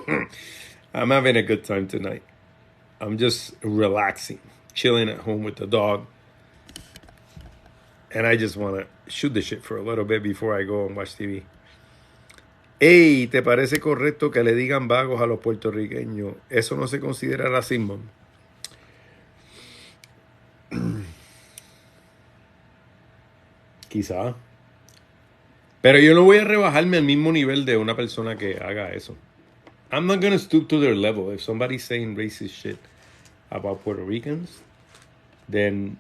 I'm having a good time tonight. I'm just relaxing, chilling at home with the dog. And I just want to shoot the shit for a little bit before I go and watch TV. Ey, ¿te parece correcto que le digan vagos a los puertorriqueños? ¿Eso no se considera racismo? Quizá. Pero yo no voy a rebajarme al mismo nivel de una persona que haga eso. I'm not gonna stoop to their level. If somebody's saying racist shit about Puerto Ricans, then,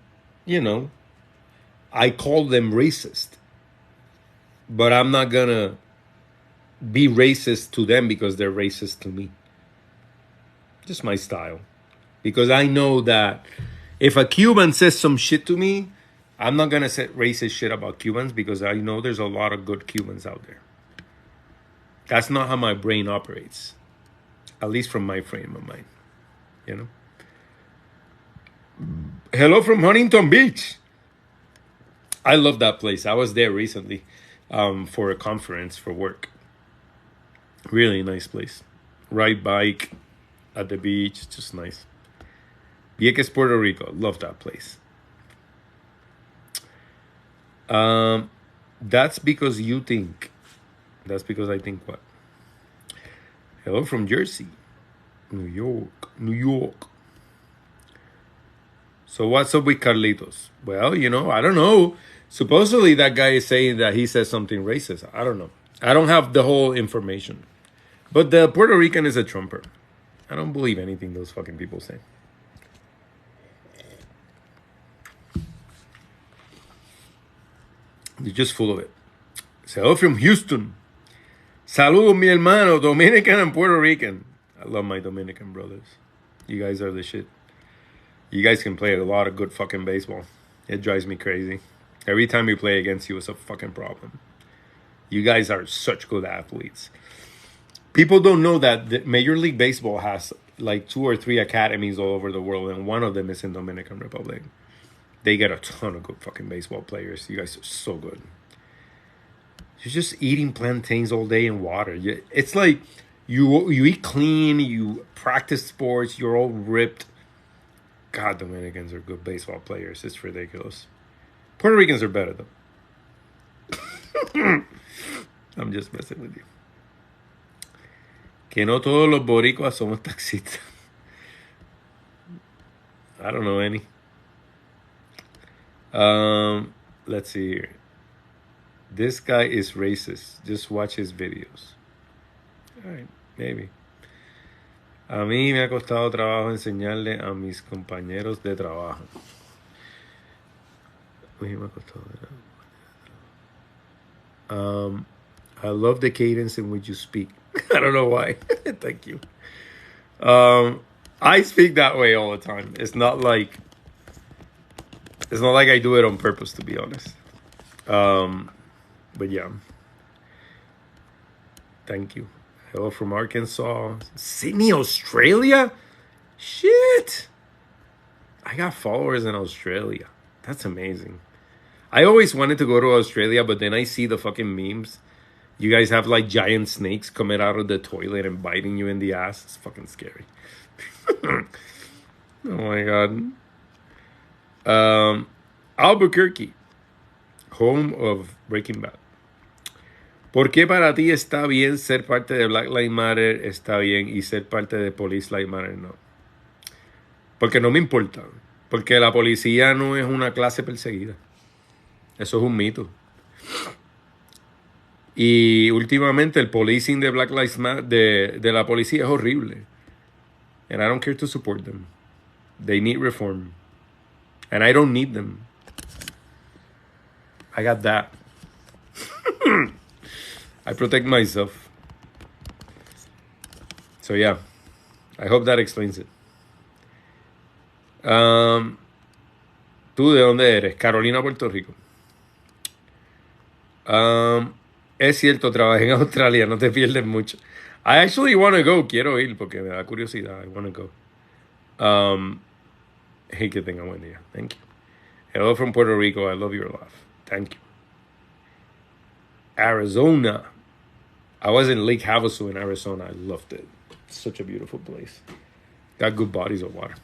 I call them racist. But I'm not gonna be racist to them because they're racist to me. Just my style. Because I know that if a Cuban says some shit to me, I'm not gonna say racist shit about Cubans because I know there's a lot of good Cubans out there. That's not how my brain operates. At least from my frame of mind. Hello from Huntington Beach. I love that place. I was there recently for a conference for work. Really nice place. Ride bike at the beach. Just nice. Vieques, Puerto Rico. Love that place. That's because you think. That's because I think what? Hello from Jersey. New York. So what's up with Carlitos? Well, I don't know. Supposedly that guy is saying that he says something racist. I don't know. I don't have the whole information. But the Puerto Rican is a trumper. I don't believe anything those fucking people say. They're just full of it. So from Houston. Saludos, mi hermano, Dominican and Puerto Rican. I love my Dominican brothers. You guys are the shit. You guys can play a lot of good fucking baseball. It drives me crazy. Every time we play against you, it's a fucking problem. You guys are such good athletes. People don't know that the Major League Baseball has like 2 or 3 academies all over the world, and one of them is in Dominican Republic. They get a ton of good fucking baseball players. You guys are so good. You're just eating plantains all day and water. It's like you eat clean, you practice sports, you're all ripped. God, Dominicans are good baseball players. It's ridiculous. Puerto Ricans are better, though. I'm just messing with you. Que no todos los boricuas somos taxistas. I don't know any. Let's see here. This guy is racist. Just watch his videos. All right, maybe. A mí me ha costado trabajo enseñarle a mis compañeros de trabajo. I love the cadence in which you speak. I don't know why. Thank you. I speak that way all the time. It's not like I do it on purpose, to be honest. But yeah. Thank you. Hello from Arkansas. Sydney, Australia? Shit. I got followers in Australia. That's amazing. I always wanted to go to Australia, but then I see the fucking memes. You guys have like giant snakes coming out of the toilet and biting you in the ass. It's fucking scary. Oh my God. Albuquerque, home of Breaking Bad. ¿Por qué para ti está bien ser parte de Black Lives Matter? Está bien, y ser parte de Police Lives Matter no. Porque no me importa. Porque la policía no es una clase perseguida. Eso es un mito. Y últimamente el policing de Black Lives Matter, de la policía es horrible. And I don't care to support them. They need reform. And I don't need them. I got that. I protect myself. So yeah, I hope that explains it. ¿Tú de dónde eres? Carolina, Puerto Rico. Es cierto, trabajé en Australia, no te pierdes mucho. I actually want to go, quiero ir porque me da curiosidad. I want to go. Hey, que tenga buen día. Thank you. Hello from Puerto Rico, I love your laugh. Thank you. Arizona. I was in Lake Havasu in Arizona. I loved it. It's such a beautiful place. Got good bodies of water.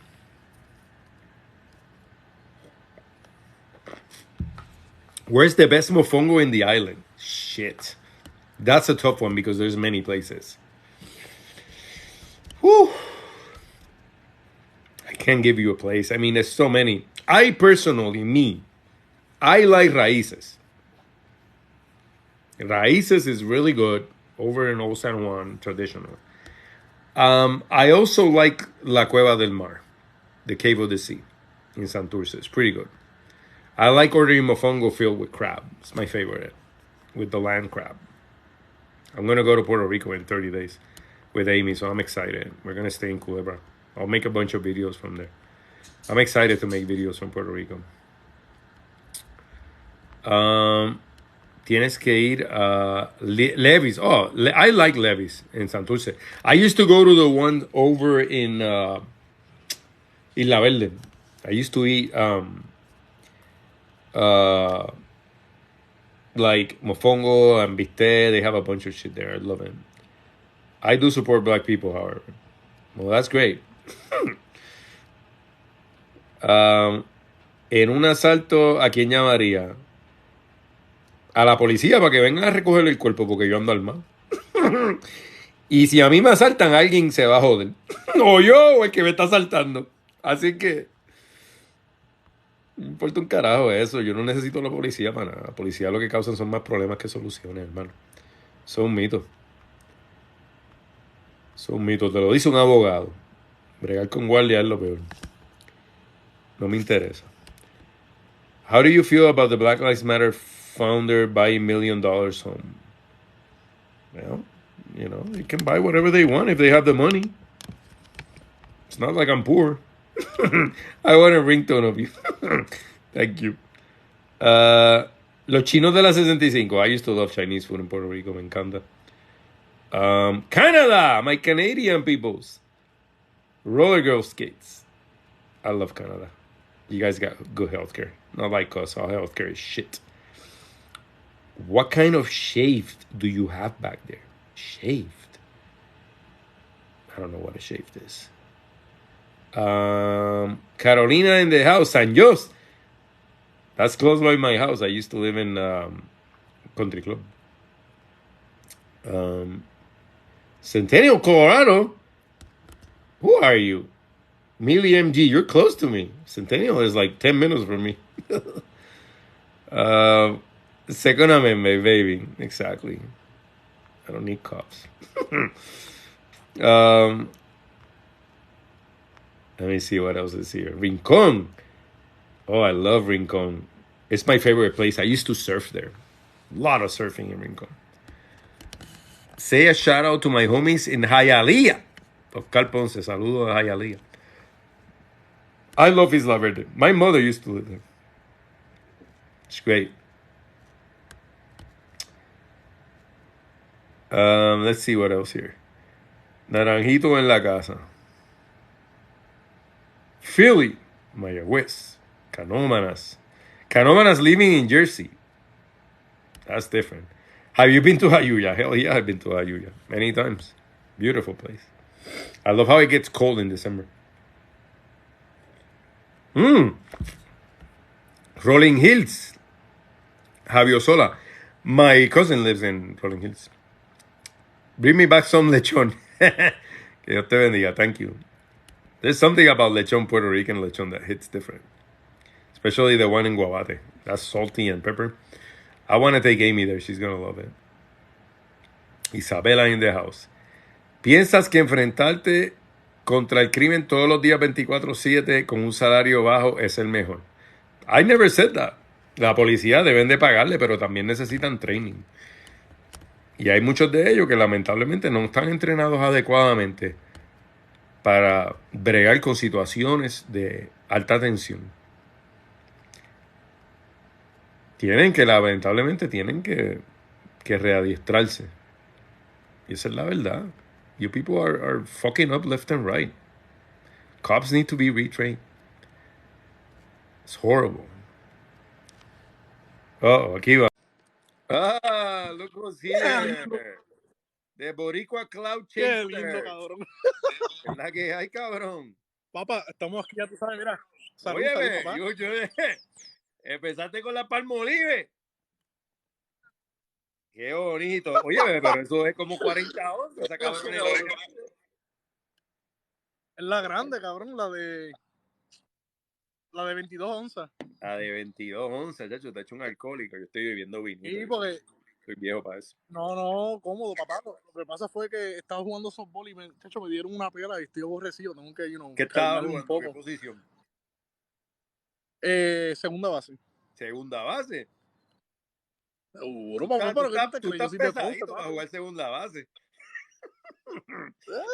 Where's the best mofongo in the island? Shit. That's a tough one because there's many places. Whew. I can't give you a place. I mean, there's so many. I personally, I like Raíces. Raíces is really good over in Old San Juan, traditional. I also like La Cueva del Mar, the Cave of the Sea in Santurce. It's pretty good. I like ordering mofongo filled with crab. It's my favorite, with the land crab. I'm going to go to Puerto Rico in 30 days with Amy, so I'm excited. We're going to stay in Culebra. I'll make a bunch of videos from there. I'm excited to make videos from Puerto Rico. Tienes que ir a Levi's. Oh, I like Levi's in Santurce. I used to go to the one over in Isla Verde. I used to eat like mofongo and bistec. They have a bunch of shit there. I love it. I do support black people, however. Well, that's great. En un asalto, ¿a quién llamaría? A la policía para que vengan a recoger el cuerpo porque yo ando armado. Y si a mí me asaltan, alguien se va a joder. O yo o el que me está asaltando. Así que no importa un carajo eso. Yo no necesito la policía para nada. La policía lo que causan son más problemas que soluciones, hermano. Son un mito. Son un mito. Te lo dice un abogado. Bregar con guardia es lo peor. No me interesa. How do you feel about the Black Lives Matter founder buying $1 million home? Well, you know, they can buy whatever they want if they have the money. It's not like I'm poor. I want a ringtone of you. Thank you. Los chinos de la 65. I used to love Chinese food in Puerto Rico. Me encanta. Canada, my Canadian peoples. Roller girl skates. I love Canada. You guys got good healthcare. Not like us. Our healthcare is shit. What kind of shaved do you have back there? Shaved? I don't know what a shaved is. Carolina in the house. San Jose. That's close by my house. I used to live in Country Club. Centennial, Colorado. Who are you? Millie MG, you're close to me. Centennial is like 10 minutes from me. Second Amendment, baby. Exactly. I don't need cops. Let me see what else is here. Rincon. Oh, I love Rincon. It's my favorite place. I used to surf there. A lot of surfing in Rincon. Say a shout out to my homies in Hialeah. Oscar Ponce, saludo a Hialeah. I love Isla Verde. My mother used to live there. It's great. Let's see what else here. Naranjito en la casa. Philly, Mayagüez, Canómanas. Canómanas living in Jersey. That's different. Have you been to Jayuya? Hell yeah, I've been to Jayuya many times. Beautiful place. I love how it gets cold in December. Rolling Hills. Javier Sola. My cousin lives in Rolling Hills. Bring me back some lechon. Que Dios te bendiga. Thank you. There's something about lechon, Puerto Rican lechon, that hits different. Especially the one in Guabate. That's salty and pepper. I want to take Amy there. She's going to love it. Isabela in the house. ¿Piensas que enfrentarte contra el crimen todos los días 24/7 con un salario bajo es el mejor? I never said that. La policía deben de pagarle, pero también necesitan training. Y hay muchos de ellos que lamentablemente no están entrenados adecuadamente para bregar con situaciones de alta tensión. Lamentablemente tienen que readiestrarse. Y esa es la verdad. You people are fucking up left and right. Cops need to be retrained. It's horrible. Oh, aquí va. Ah, look who's here. De Boricua Cloud Qué lindo, Chaser. cabrón. Es la que hay, cabrón. Papá, estamos aquí, ya tú sabes, mira. Salud, salud, Óyeme, papá. yo empezaste con la Palmolive. Qué bonito. Óyeme, pero eso es como 40 onzas. Esa cabrón es la grande. Es la grande, cabrón, la de 22 onzas. La de 22 onzas, chacho, te ha hecho un alcohólico. Yo estoy bebiendo vinito. Sí, porque... Soy viejo para eso. No, cómodo, papá. Lo que pasa fue que estaba jugando softball y me dieron una pela y estoy aborrecido. Tengo que, ¿Qué estaba calmarlo un jugando? ¿Qué poco. posición? Segunda base. Segunda base. Seguro, papá, pero ¿qué tú te Tú crees? Yo estás soy deporte, pesadito para papi. jugar segunda base.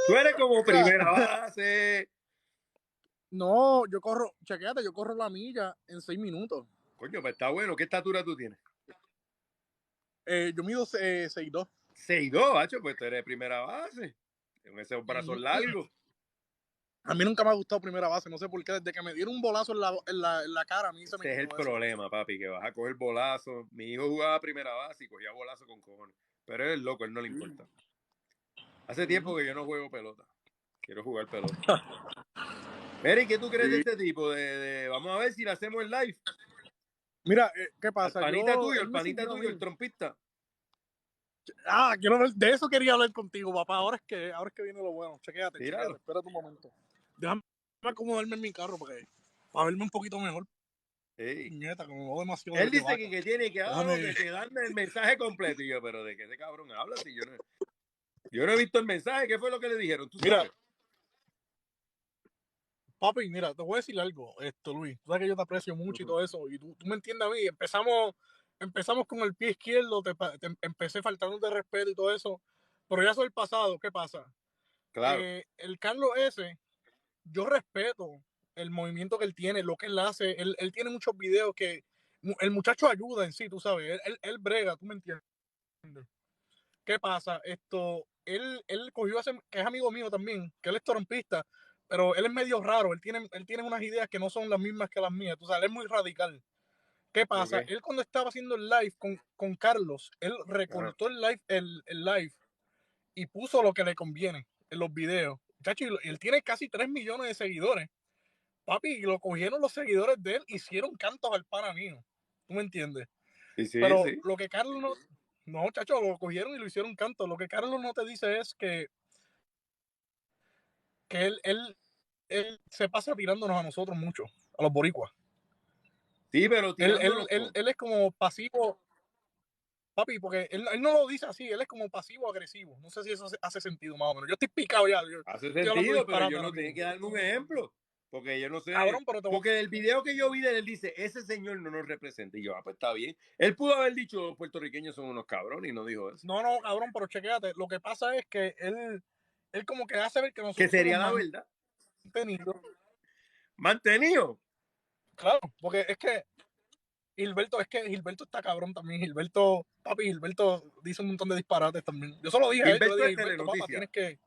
Tú eres como primera base. No, chequéate, yo corro la milla en 6 minutos. Coño, pues está bueno. ¿Qué estatura tú tienes? Yo mido 6'2". 6'2", hacho, pues tú eres primera base. Con esos brazos largos. A mí nunca me ha gustado primera base, no sé por qué. Desde que me dieron un bolazo en la cara, a mí se me Ese es el quitó eso. problema, papi, que vas a coger bolazo. Mi hijo jugaba primera base y cogía bolazo con cojones. Pero él es loco, él no le importa. Hace tiempo que yo no juego pelota. Quiero jugar pelota. Mary, ¿qué tú crees de Sí. este tipo? Vamos a ver si le hacemos el live. Mira, ¿qué Al pasa? panita tuyo, Él me siguió a mí. el trompista. Quiero ver, de eso quería hablar contigo, papá. Ahora es que viene lo bueno. Chequéate, Tíralo. espérate un momento. Déjame acomodarme en mi carro para verme un poquito mejor. Ey. Nieta, como me veo demasiado Él de dice vaca. que tiene que Déjame... que darme el mensaje completo. Y yo, pero ¿de qué ese cabrón habla? Si yo no he visto el mensaje. ¿Qué fue lo que le dijeron? ¿Tú Mira, sabes? papi, mira, te voy a decir algo, Luis. Tú sabes que yo te aprecio mucho y todo eso. Y tú me entiendes a mí. Empezamos con el pie izquierdo, empecé faltando de respeto y todo eso. Pero ya soy el pasado. ¿Qué pasa? Claro. El Carlos S., yo respeto el movimiento que él tiene, lo que él hace. Él tiene muchos videos que el muchacho ayuda en sí, tú sabes. Él brega, tú me entiendes. ¿Qué pasa? Él cogió que es amigo mío también, que él es trompista, pero él es medio raro. Él tiene unas ideas que no son las mismas que las mías. Tú sabes, él es muy radical. ¿Qué pasa? Ok. Él cuando estaba haciendo el live con Carlos, él Ajá. recortó el live y puso lo que le conviene en los videos. Chacho, y él tiene casi 3 millones de seguidores. Papi, y lo cogieron los seguidores de él, hicieron cantos al pana mío. ¿Tú me entiendes? Sí, sí, Pero sí. lo que Carlos no... No, chacho, lo cogieron y lo hicieron canto. Lo que Carlos no te dice es que él se pasa tirándonos a nosotros mucho, a los boricuas. Sí, pero tirándonos con. Él es como pasivo, papi, porque él no lo dice así, él es como pasivo-agresivo. No sé si eso hace sentido más o menos. Yo estoy picado ya, yo Hace estoy hablando sentido, pero disparate yo ahora no tengo mismo. que darme un ejemplo. Porque yo no sé. Cabrón, pero Porque el video que yo vi de él dice, ese señor no nos representa. Y yo, pues está bien. Él pudo haber dicho, los puertorriqueños son unos cabrones y no dijo eso. No, cabrón, pero chequéate. Lo que pasa es que él como que hace ver que Que nosotros somos sería la verdad. mantenidos. Mantenido. Claro, porque Gilberto está cabrón también. Gilberto dice un montón de disparates también. Yo solo dije a él, yo le Gilberto dije, es Gilberto, papá, telenoticia. tienes que...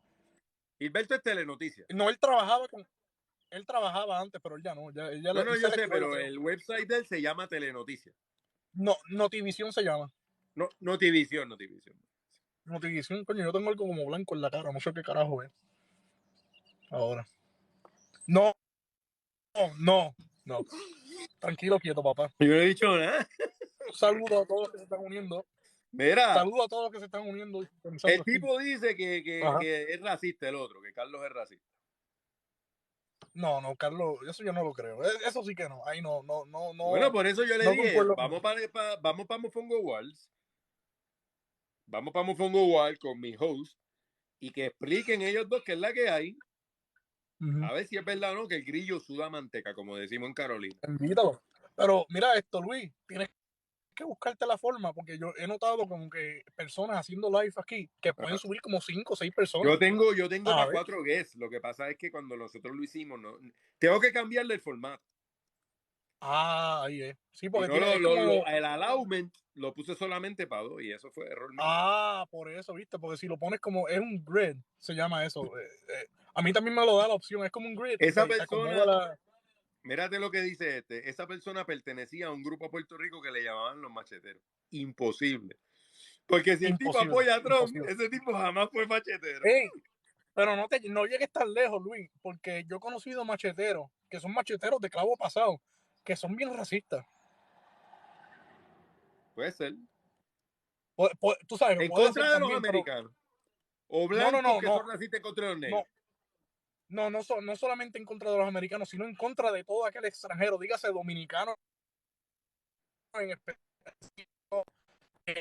Gilberto es telenoticia. No, él trabajaba antes, pero él ya no, No, no, él se yo sé, retiró, yo pero creo. el website de él se llama Telenoticia. No, Notivisión se llama. No, Notivisión, Notivisión. Notivisión, coño, yo tengo algo como blanco en la cara, no sé qué carajo es. Ahora. No, no. Tranquilo, quieto, papá. Yo no he dicho nada. Un saludo a todos los que se están uniendo. Mira, Saludo a todos los que se están uniendo pensando el aquí. tipo dice Ajá. que es racista el otro, que Carlos es racista. No, Carlos, eso yo no lo creo. Eso sí que no. Ahí Bueno, por eso yo le no dije, concuerdo con vamos eso. para Mofongo Walls, vamos para Mofongo Walls con mi host y que expliquen ellos dos qué es la que hay. A ver si es verdad o no que el grillo suda manteca, como decimos en Carolina. Invítalo. Pero mira esto, Luis, tienes que buscarte la forma, porque yo he notado como que personas haciendo live aquí que pueden Ajá. subir como 5 o 6 personas. Yo tengo A para ver. 4 guests. Lo que pasa es que cuando nosotros lo hicimos, no, tengo que cambiarle el formato. Ahí es. Sí, Y porque no es como. el allowment lo puse solamente para 2 y eso fue error mío. Por eso, ¿viste? Porque si lo pones como. Es un grid, se llama eso. A mí también me lo da la opción. Es como un grid y Esa te acomoda persona, la. mírate lo que dice esa persona pertenecía a un grupo a Puerto Rico que le llamaban los macheteros. Imposible. Porque si el tipo Imposible, apoya a Trump, imposible. ese tipo jamás fue machetero. Ey, pero no llegues tan lejos, Luis, porque yo he conocido macheteros, que son macheteros de clavo pasado, que son bien racistas. Puede ser. Tú sabes, En puede ser contra de los también, pero americanos. O no, no, blancos no, que no, son racistas contra los no, negros. no solamente en contra de los americanos, sino en contra de todo aquel extranjero, dígase dominicano en específico,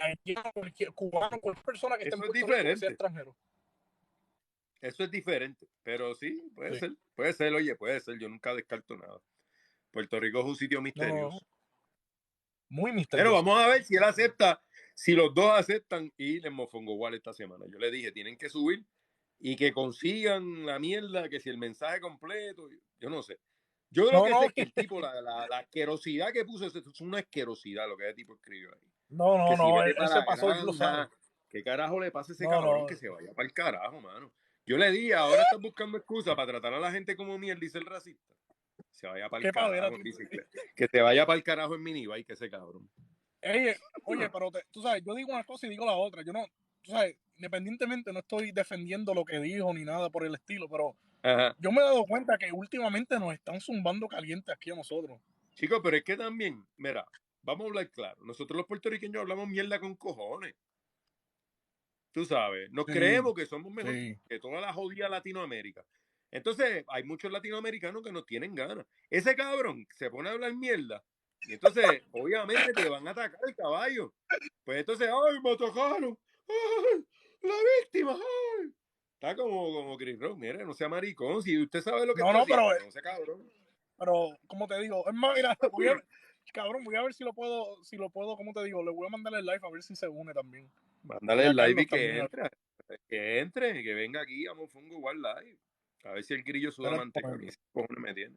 haitiano, cubano, cualquier persona que esté en Eso es Puerto Rico que sea diferente. extranjero. Eso es diferente. Pero sí, puede Sí. ser. Puede ser, oye, puede ser. Yo nunca descarto nada. Puerto Rico es un sitio No, no, misterioso. muy Pero misterioso. vamos a ver si él acepta, si los dos aceptan ir en Mofongo Wall esta semana. Yo le dije, tienen que subir y que consigan la mierda, que si el mensaje completo, yo no sé. Yo lo No, que sé no, es que el tipo, la asquerosidad que puso, es una asquerosidad lo que ese tipo escribió ahí. no, Que no, si no, vete él para se la pasó, él lo sabe. granja, ¿qué carajo le pasa a ese No, cabrón no, que se vaya para el carajo, mano? Yo le dije, ahora estás buscando excusa para tratar a la gente como mierda, dice el racista. Se vaya para el qué pavera carajo, tú. dice que se vaya para el carajo en minibike, que ese cabrón. Oye, pero tú sabes, yo digo una cosa y digo la otra. Yo no, tú sabes, independientemente no estoy defendiendo lo que dijo ni nada por el estilo, pero Ajá. yo me he dado cuenta que últimamente nos están zumbando caliente aquí a nosotros. Chicos, pero es que también, mira, vamos a hablar claro. Nosotros los puertorriqueños hablamos mierda con cojones. Tú sabes, nos Sí, creemos que somos mejor sí. que toda la jodida Latinoamérica. Entonces, hay muchos latinoamericanos que no tienen ganas. Ese cabrón se pone a hablar mierda y entonces, obviamente, te van a atacar el caballo. Pues entonces, ¡ay, me atacaron! ¡Ay, la víctima! ¡Ay! Está como Chris Rock, mire, no sea maricón. Si usted sabe lo que No, está no, haciendo, no sea cabrón. pero, como te digo, es más, mira, cabrón, voy a ver si lo puedo, como te digo, le voy a mandar el live a ver si se une también. Mándale Y a el live y Carlos que también. entre. Que entre, que venga aquí a Mofongo igual live. A ver si el grillo suda Espérate un manteca. A mí momento. ese cojones me tiene.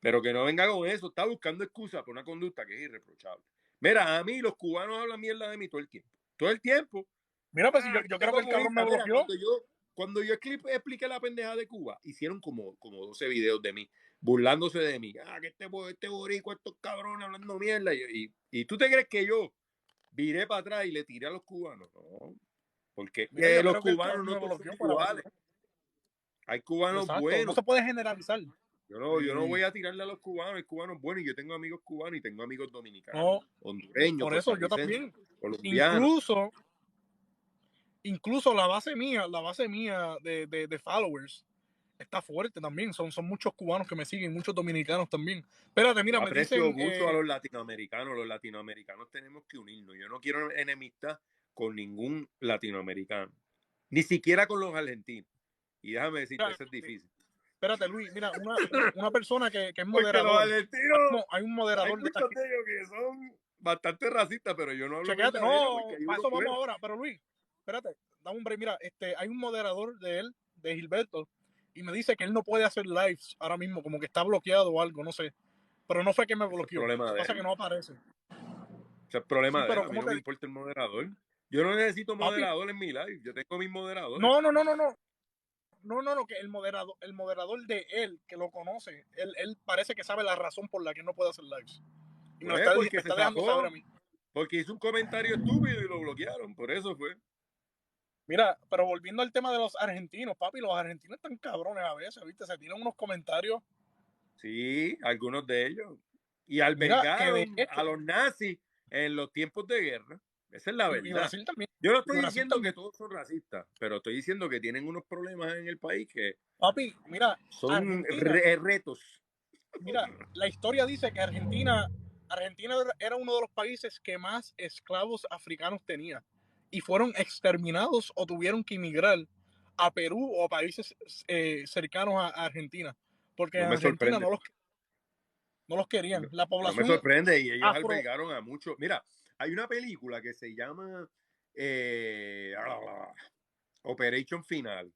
Pero que no venga con eso. Está buscando excusa por una conducta que es irreprochable. Mira, a mí los cubanos hablan mierda de mí todo el tiempo. Todo el tiempo. Mira, pues si Ah, que yo este creo que el cabrón me comunista. Mira, bloqueó. cuando yo expliqué la pendeja de Cuba, hicieron como 12 videos de mí, burlándose de mí. Ah, que este boricua, estos cabrones hablando mierda. Y tú te crees que yo viré para atrás y le tiré a los cubanos. No, porque Mira, yo los creo que el cubanos cabrón no me todos son bloqueó por haberlo. iguales. Hay cubanos Exacto, no buenos. se puede generalizar. Yo no Sí. voy a tirarle a los cubanos. Hay cubanos buenos y yo tengo amigos cubanos y tengo amigos dominicanos, No, hondureños, por eso yo costarricenses, también. colombianos. Incluso, incluso la base mía de followers está fuerte también. Son muchos cubanos que me siguen, muchos dominicanos también. Espérate, mira, Yo me aprecio dicen, mucho a los latinoamericanos. Los latinoamericanos tenemos que unirnos. Yo no quiero enemistad con ningún latinoamericano, ni siquiera con los argentinos. Y déjame decirte, mira, eso es difícil. espérate, Luis, mira, una persona que es Porque los moderador. argentinos, Hay un hay moderador de muchos de ellos que son bastante racistas, pero yo no hablo chequéate, mierda de ellos porque no, hay para unos eso vamos buenos. ahora, pero Luis, espérate, dame un break, mira, hay un moderador de él, de Gilberto, y me dice que él no puede hacer lives ahora mismo, como que está bloqueado o algo, no sé. Pero no fue que me Ese es bloqueó, problema de pasa que él. no aparece. Ese es Sí, problema de él. pero A mí ¿cómo no me te digo? importa el moderador. Yo no necesito Papi, moderador en mi live. Yo tengo mis moderadores. no, no, no, no, no. No, no, no, que el moderador de él, que lo conoce, él parece que sabe la razón por la que no puede hacer lives. Y Pues me porque se está dejando saber a zafó. mí. Porque hizo un comentario estúpido y lo bloquearon. Por eso fue. Mira, pero volviendo al tema de los argentinos, papi, los argentinos están cabrones a veces, ¿viste? Se tiran unos comentarios. Sí, algunos de ellos. Y Mira, que de albergaron hecho, a los nazis en los tiempos de guerra. Esa es la y verdad. Brasil también, Yo no y estoy Brasil diciendo que también. todos son racistas, pero estoy diciendo que tienen unos problemas en el país que Papi, mira, son Argentina, retos. mira, la historia dice que Argentina era uno de los países que más esclavos africanos tenía. Y fueron exterminados o tuvieron que emigrar a Perú o a países cercanos a Argentina. Porque No en me Argentina sorprende. no los querían. No, La no me población sorprende y ellos afro. albergaron a muchos. Mira, hay una película que se llama eh, Operation Final,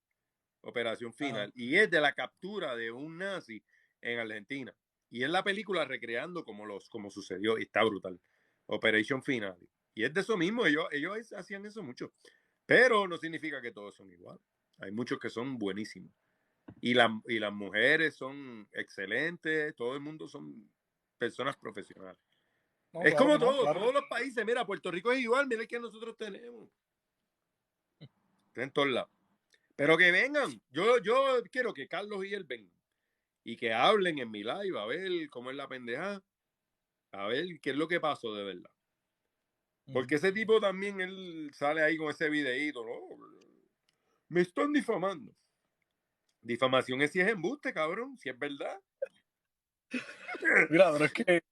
Operación Ajá. Final, y es de la captura de un nazi en Argentina. Y es la película recreando como sucedió y está brutal. Operation Final. Y es de eso mismo, ellos hacían eso mucho. Pero no significa que todos son iguales. Hay muchos que son buenísimos. Y las mujeres son excelentes, todo el mundo son personas profesionales. No, Es claro como que no, todo, claro. todos los países. Mira, Puerto Rico es igual, mira el que nosotros tenemos. Está en todos lados. Pero que vengan. Yo quiero que Carlos y él vengan. Y que hablen en mi live, a ver cómo es la pendejada. A ver qué es lo que pasó de verdad. Porque ese tipo también, él sale ahí con ese videíto, ¿no? Me están difamando. Difamación es si es embuste, cabrón, si es verdad. Mira, pero es que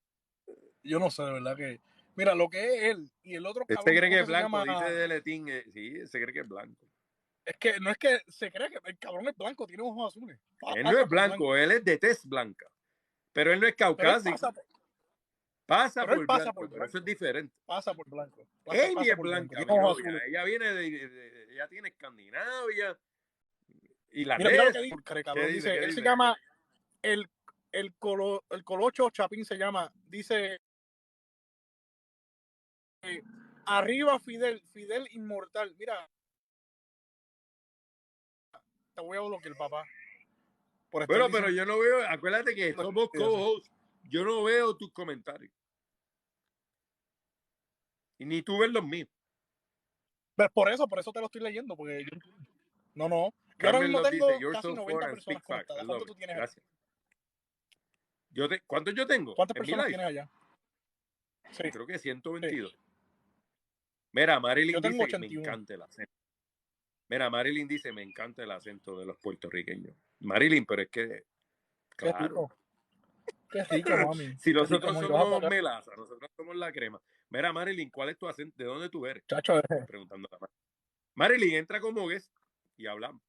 yo no sé, de verdad que. Mira, lo que es él y el otro Este cabrón, cree que ¿cómo es que se blanco, llama? dice de Letín. Sí, se cree que es blanco. Es que no es que se cree que el cabrón es blanco, tiene ojos azules. Él no Pasa es por blanco. blanco, él es de tez blanca. Pero él no es Pero él caucásico. pasa por, Pasa pero él por pasa por blanco, pero eso es blanco. diferente. Pasa por blanco. Amy Pasa es por blanco. blanca, Tiene mi ojos novia. azules. Ella viene ella tiene Escandinavia. Mira lo Irlandés. que dice, ¿Qué cabrón. dice? Dice, ¿Qué él se dice? llama el Colocho Chapín se llama. Dice arriba Fidel inmortal. Mira, te voy a bloquear, papá. Por estar Bueno, pero diciendo yo no veo, acuérdate que somos eso. co-hosts. Yo no veo tus comentarios. Y ni tú ves los míos. Pero por eso te lo estoy leyendo, porque no, no. Yo ahora Carmen mismo los dice, tengo you're casi so fun 90 and speak personas facts. I conectadas. love ¿Cuántos it. tú tienes allá? Gracias. ¿Cuántos yo tengo ¿Cuántas en mi personas live? tienes allá? Sí, Creo que sí. 122. Mira, Yo Marilyn tengo dice, me 81. encanta el acento. Mira, Marilyn dice, me encanta el acento de los puertorriqueños. Marilyn, pero es que, Qué claro, rico. Qué rico, mami. si Qué rico, nosotros mami. Vas a somos pagar. melaza, nosotros somos la crema. Mira, Marilyn, ¿cuál es tu acento? ¿De dónde tú eres? Chacho, Preguntando a Marilyn, entra como guest y hablamos.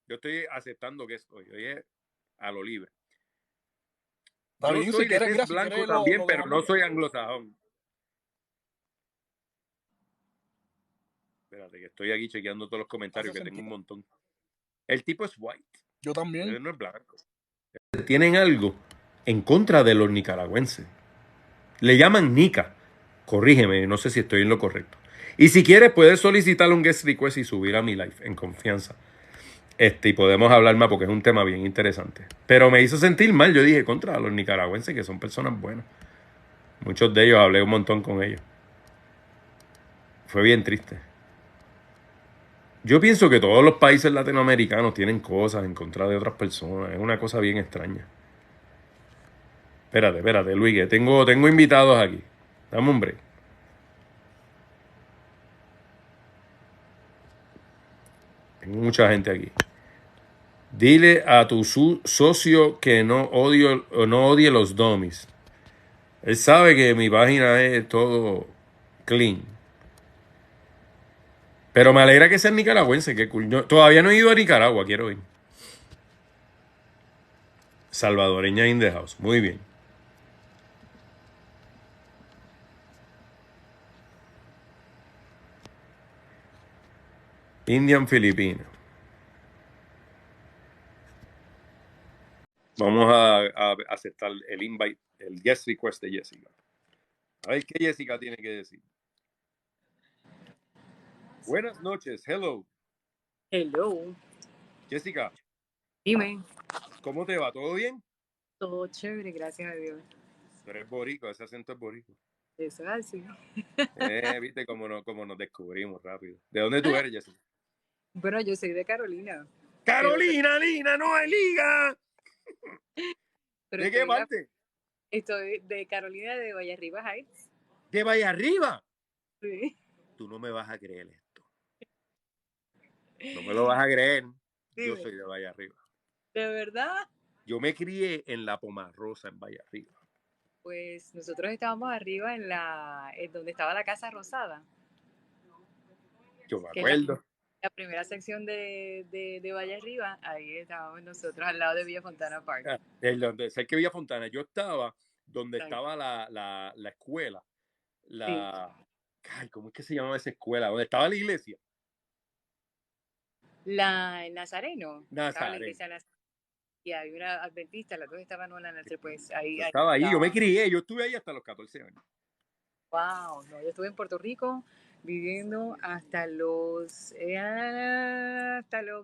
Yo estoy aceptando guest hoy es a lo libre. está Yo bien si soy de quieres. tez Mira, si blanco quieres también, lo pero no dejamos. soy anglosajón. Espérate, que estoy aquí chequeando todos los comentarios, Hace que tengo un sentido. montón. El tipo es white. Yo también. Él no es blanco. Tienen algo en contra de los nicaragüenses. Le llaman nica. Corrígeme, no sé si estoy en lo correcto. Y si quieres, puedes solicitar un guest request y subir a mi live en confianza. Y podemos hablar más porque es un tema bien interesante. Pero me hizo sentir mal. Yo dije contra los nicaragüenses, que son personas buenas. Muchos de ellos hablé un montón con ellos. Fue bien triste. Yo pienso que todos los países latinoamericanos tienen cosas en contra de otras personas. Es una cosa bien extraña. Espérate, Luis, que tengo invitados aquí. Dame un break. Tengo mucha gente aquí. Dile a tu socio que no odie los dummies. Él sabe que mi página es todo clean. Pero me alegra que sea nicaragüense, que cool. Todavía no he ido a Nicaragua, quiero ir. Salvadoreña in the house. Muy bien. Indian Filipina. Vamos a aceptar el invite, el guest request de Jessica. A ver qué Jessica tiene que decir. Buenas noches, hello. Hello, Jessica, dime. ¿cómo te va? ¿Todo bien? Todo chévere, gracias a Dios. Tú eres boricua, ese acento es boricua. Eso es así. Viste cómo nos descubrimos rápido. ¿De dónde tú eres, Jessica? Bueno, yo soy de Carolina. Carolina, Lina, no hay liga. Pero ¿De qué parte? estoy de Carolina de Vallarriba Heights. De Vallarriba. Sí. Tú no me vas a creer esto. No me lo vas a creer. Yo Dime. soy de Vallarriba. ¿De verdad? Yo me crié en la Pomarrosa, en Vallarriba. Pues nosotros estábamos arriba en donde estaba la Casa Rosada, Yo me que es la acuerdo. primera sección de Vallarriba. Ahí estábamos nosotros al lado de Villa Fontana Park. Sé que Villa Fontana. Yo estaba donde Right. estaba la escuela. Sí. Ay, ¿cómo es que se llamaba esa escuela? ¿Dónde estaba la iglesia? El Nazareno. Estaba la Nazareno. iglesia Nazareno. Y había una adventista, las dos estaban una en la pues ahí. Yo estaba ahí, yo me crié, yo estuve ahí hasta los 14 años. Wow, no, yo estuve en Puerto Rico viviendo hasta los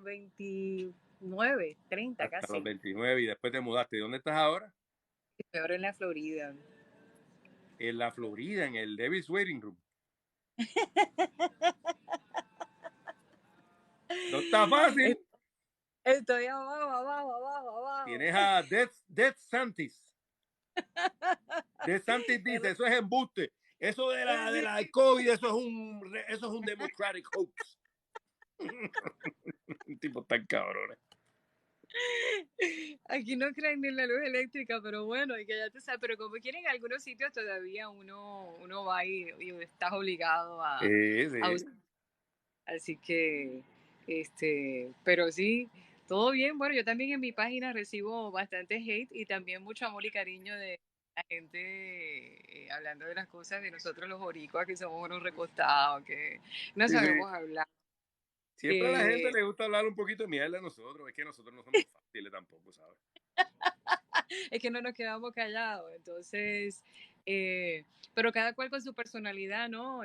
29, 30 Hasta casi. los 29 y después te mudaste. ¿Y dónde estás ahora? Peor en la Florida. en la Florida, en el Devil's Waiting Room. No está fácil. Estoy abajo, abajo, abajo, abajo. Tienes a Death Santis. Death Santis dice, eso es embuste. Eso de la COVID, eso es un democratic hoax. Un tipo tan cabrón. Aquí no creen ni en la luz eléctrica, pero bueno, y que ya te sabes, pero como quieren en algunos sitios todavía uno va y estás obligado a Sí. usar. Así que, pero sí, todo bien. Bueno, yo también en mi página recibo bastante hate y también mucho amor y cariño de la gente hablando de las cosas de nosotros los boricuas, que somos unos recostados, que no Sí. sabemos hablar. Siempre a la gente le gusta hablar un poquito de mierda de nosotros. Es que nosotros no somos fáciles tampoco, ¿sabes? Es que no nos quedamos callados, entonces, pero cada cual con su personalidad, ¿no?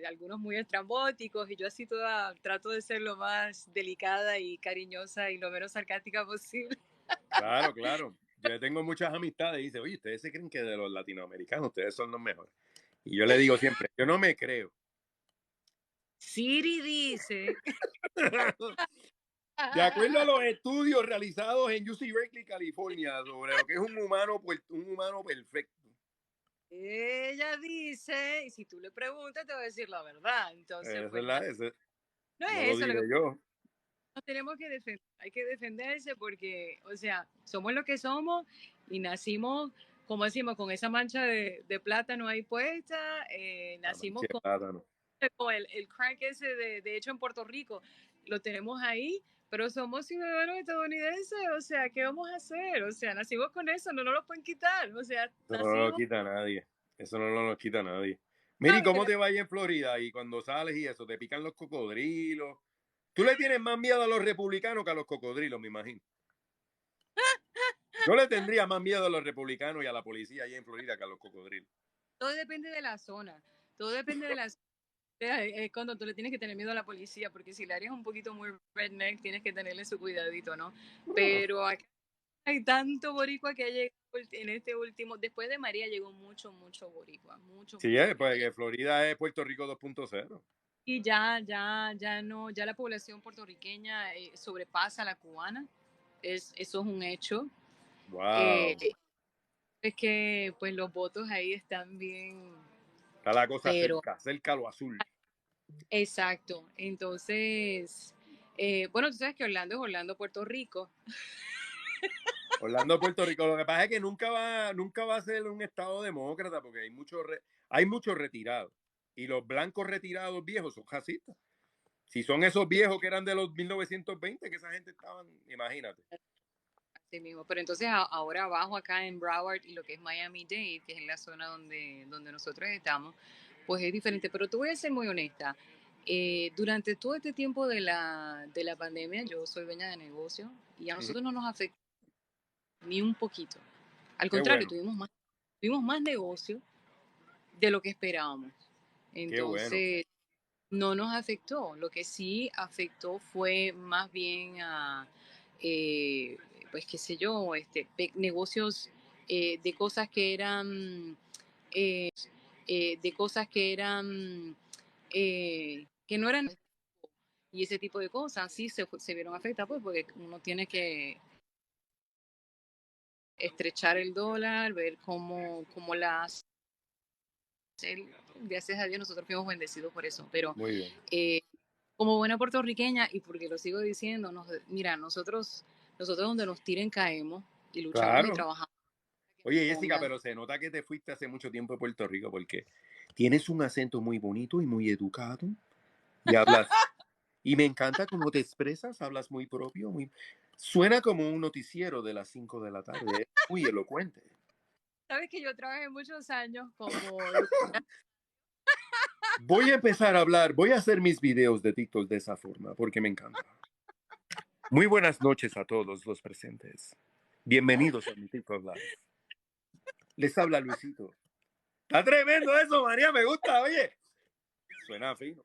Algunos muy estrambóticos y yo así toda trato de ser lo más delicada y cariñosa y lo menos sarcástica posible. Claro. Yo tengo muchas amistades y dice, oye, ustedes se creen que de los latinoamericanos ustedes son los mejores. Y yo le digo siempre, yo no me creo. Siri dice. De acuerdo a los estudios realizados en UC Berkeley, California, sobre lo que es un humano perfecto. Ella dice, y si tú le preguntas, te va a decir la verdad. Entonces, Esa pues es nada, no no es lo eso lo diré que yo. nos tenemos que defender. Hay que defenderse porque, o sea, somos lo que somos y nacimos, como decimos, con esa mancha de plátano ahí puesta. La Nacimos mancha de con plátano. el crack ese de hecho en Puerto Rico. Lo tenemos ahí, pero somos ciudadanos estadounidenses. O sea, ¿qué vamos a hacer? O sea, nacimos con eso, no nos lo pueden quitar. O sea, Eso no lo nacimos. quita nadie. Eso no lo quita nadie. Miri, ¿Sabes? ¿cómo te va ahí en Florida? Y cuando sales y eso, te pican los cocodrilos. Tú le tienes más miedo a los republicanos que a los cocodrilos, me imagino. Yo le tendría más miedo a los republicanos y a la policía ahí en Florida que a los cocodrilos. Todo depende de la zona. Todo depende de la zona. Es cuando tú le tienes que tener miedo a la policía, porque si la área es un poquito muy redneck, tienes que tenerle su cuidadito, ¿no? Pero acá hay tanto boricua que ha llegado en este último, después de María llegó mucho boricua, mucho Sí, boricua. pues que Florida es Puerto Rico 2.0. Y ya no, ya la población puertorriqueña sobrepasa a la cubana. Eso es un hecho. Wow. Eh, es que pues los votos ahí están bien, Está la cosa pero cerca a lo azul. exacto. Entonces, bueno, tú sabes que Orlando es Orlando, Puerto Rico. Orlando, Puerto Rico. Lo que pasa es que nunca va a ser un estado demócrata porque hay muchos retirados. Y los blancos retirados viejos son racistas. Si son esos viejos que eran de los 1920, que esa gente estaban, imagínate. Así mismo. Pero entonces ahora abajo acá en Broward y lo que es Miami-Dade, que es en la zona donde nosotros estamos, pues es diferente. Pero te voy a ser muy honesta. Durante todo este tiempo de la pandemia, yo soy dueña de negocio y a nosotros no nos afectó ni un poquito. Al Qué contrario, bueno, tuvimos más negocio de lo que esperábamos. qué bueno. Entonces, no nos afectó. Lo que sí afectó fue más bien a, eh, pues qué sé yo, negocios de cosas que eran, de cosas que no eran, y ese tipo de cosas sí se vieron afectadas, pues porque uno tiene que estrechar el dólar, ver cómo las... Gracias a Dios nosotros fuimos bendecidos por eso, pero Muy bien. como buena puertorriqueña, y porque lo sigo diciendo, mira, nosotros donde nos tiren caemos y luchamos y Claro. trabajamos. Oye, Jessica, Pongan. pero se nota que te fuiste hace mucho tiempo de Puerto Rico porque tienes un acento muy bonito y muy educado y hablas. Y me encanta cómo te expresas, hablas muy propio, suena como un noticiero de las 5 de la tarde, es muy elocuente. Sabes que yo trabajé muchos años como Voy a empezar a hablar, voy a hacer mis videos de TikTok de esa forma porque me encanta. Muy buenas noches a todos los presentes. Bienvenidos a mi TikTok Live. Les habla Luisito. Está tremendo eso, María, me gusta, oye. Suena fino.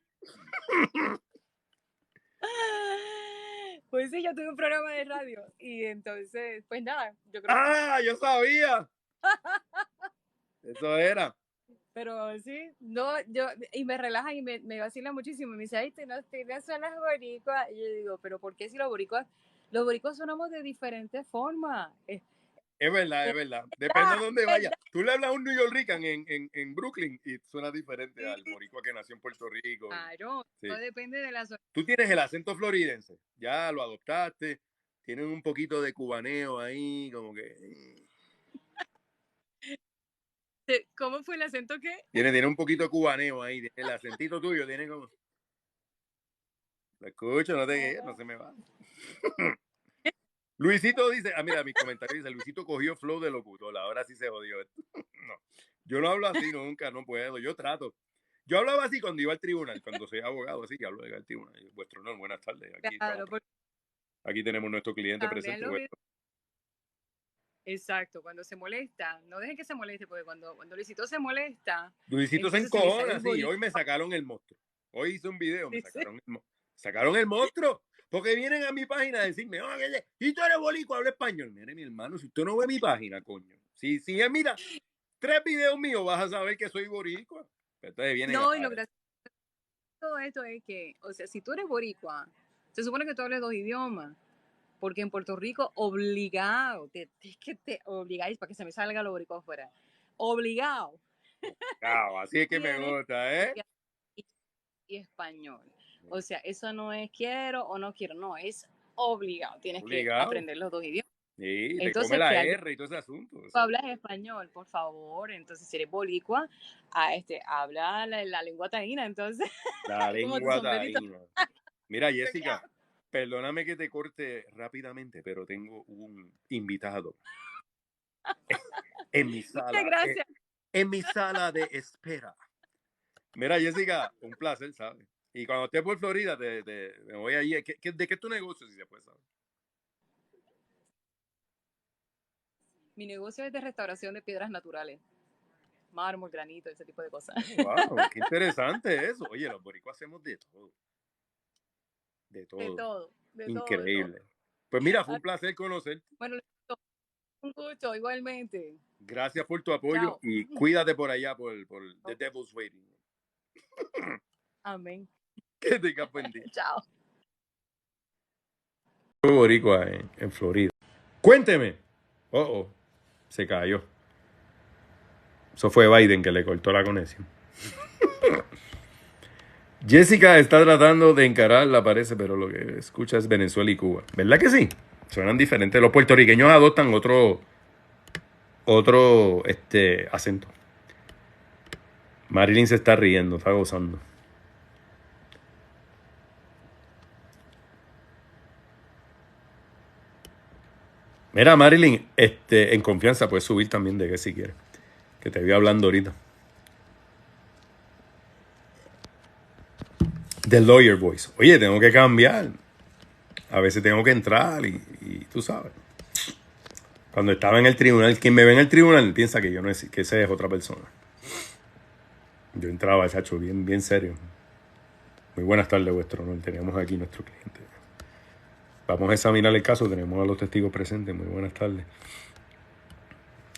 Pues sí, yo tuve un programa de radio y entonces, pues nada, yo creo ¡Ah, yo sabía! Eso era. Pero sí, no, y me relajan y me vacilan muchísimo. Me dice, ay, tienes son las boricuas. Y yo digo, pero ¿por qué si los boricuas sonamos de diferentes formas? Es verdad, es verdad. Depende de dónde vaya. Tú le hablas a un New Yorker en Brooklyn y suena diferente al boricua que nació en Puerto Rico. Claro, Sí. no depende de la zona. Tú tienes el acento floridense. Ya lo adoptaste. Tienes un poquito de cubaneo ahí, como que... ¿Cómo fue el acento qué? Tiene un poquito de cubaneo ahí. El acentito tuyo tiene como... Lo escucho, no se me va. Luisito dice, mira, mis comentarios dice, Luisito cogió flow de locutor, ahora sí se jodió esto. No, yo no hablo así nunca, no puedo, yo trato. Yo hablaba así cuando iba al tribunal, cuando soy abogado, así que hablo de al tribunal. Vuestro honor, buenas tardes. Claro, Aquí tenemos nuestro cliente presente. Exacto, cuando se molesta, no dejen que se moleste, porque cuando Luisito se molesta, Luisito se encojona, sí, hoy me sacaron el monstruo. Hoy hice un video, me sacaron el monstruo. Porque vienen a mi página a decirme, oye, y tú eres boricua, habla español. Mire, mi hermano, si usted no ve mi página, coño. Si mira, 3 videos míos, vas a saber que soy boricua. Entonces vienen no, y lo gracioso de todo esto es que, o sea, si tú eres boricua, se supone que tú hables 2 idiomas. Porque en Puerto Rico, obligado, te obligáis para que se me salga lo boricua afuera. Obligado. Así es que me gusta, ¿eh? Y español. O sea, eso no es quiero o no quiero, no, es obligado. Tienes que aprender los 2 idiomas. Sí, entonces, te come la R y todo ese asunto. Tú hablas español, por favor. Entonces, si eres boricua, habla la lengua taína, entonces. La lengua taína. Mira, Jessica, perdóname que te corte rápidamente, pero tengo un invitado en mi sala. Gracias. En mi sala de espera. Mira, Jessica, un placer, ¿sabes? Y cuando esté por Florida, me voy allí. ¿De qué es tu negocio, si se puede saber? Mi negocio es de restauración de piedras naturales. Mármol, granito, ese tipo de cosas. Wow, qué interesante eso. Oye, los boricuas hacemos de todo. De todo. Increíble. Todo. Pues mira, fue un placer conocerte. Bueno, un gusto, igualmente. Gracias por tu apoyo. Chao. Y cuídate por allá, por The Devil's Waiting. Amén. Que tengas buen día. Chao. Boricua en Florida. Cuénteme. Se cayó. Eso fue Biden que le cortó la conexión. Jessica está tratando de encararla, parece, pero lo que escucha es Venezuela y Cuba. ¿Verdad que sí? Suenan diferentes. Los puertorriqueños adoptan otro acento. Marilyn se está riendo, está gozando. Mira, Marilyn, en confianza puedes subir también de que si quieres. Que te voy hablando ahorita. The Lawyer Voice. Oye, tengo que cambiar. A veces tengo que entrar y tú sabes. Cuando estaba en el tribunal, quien me ve en el tribunal piensa que yo no es, que ese es otra persona. Yo entraba, chacho, bien serio. Muy buenas tardes, vuestro honor. Tenemos aquí nuestro cliente. Vamos a examinar el caso. Tenemos a los testigos presentes. Muy buenas tardes.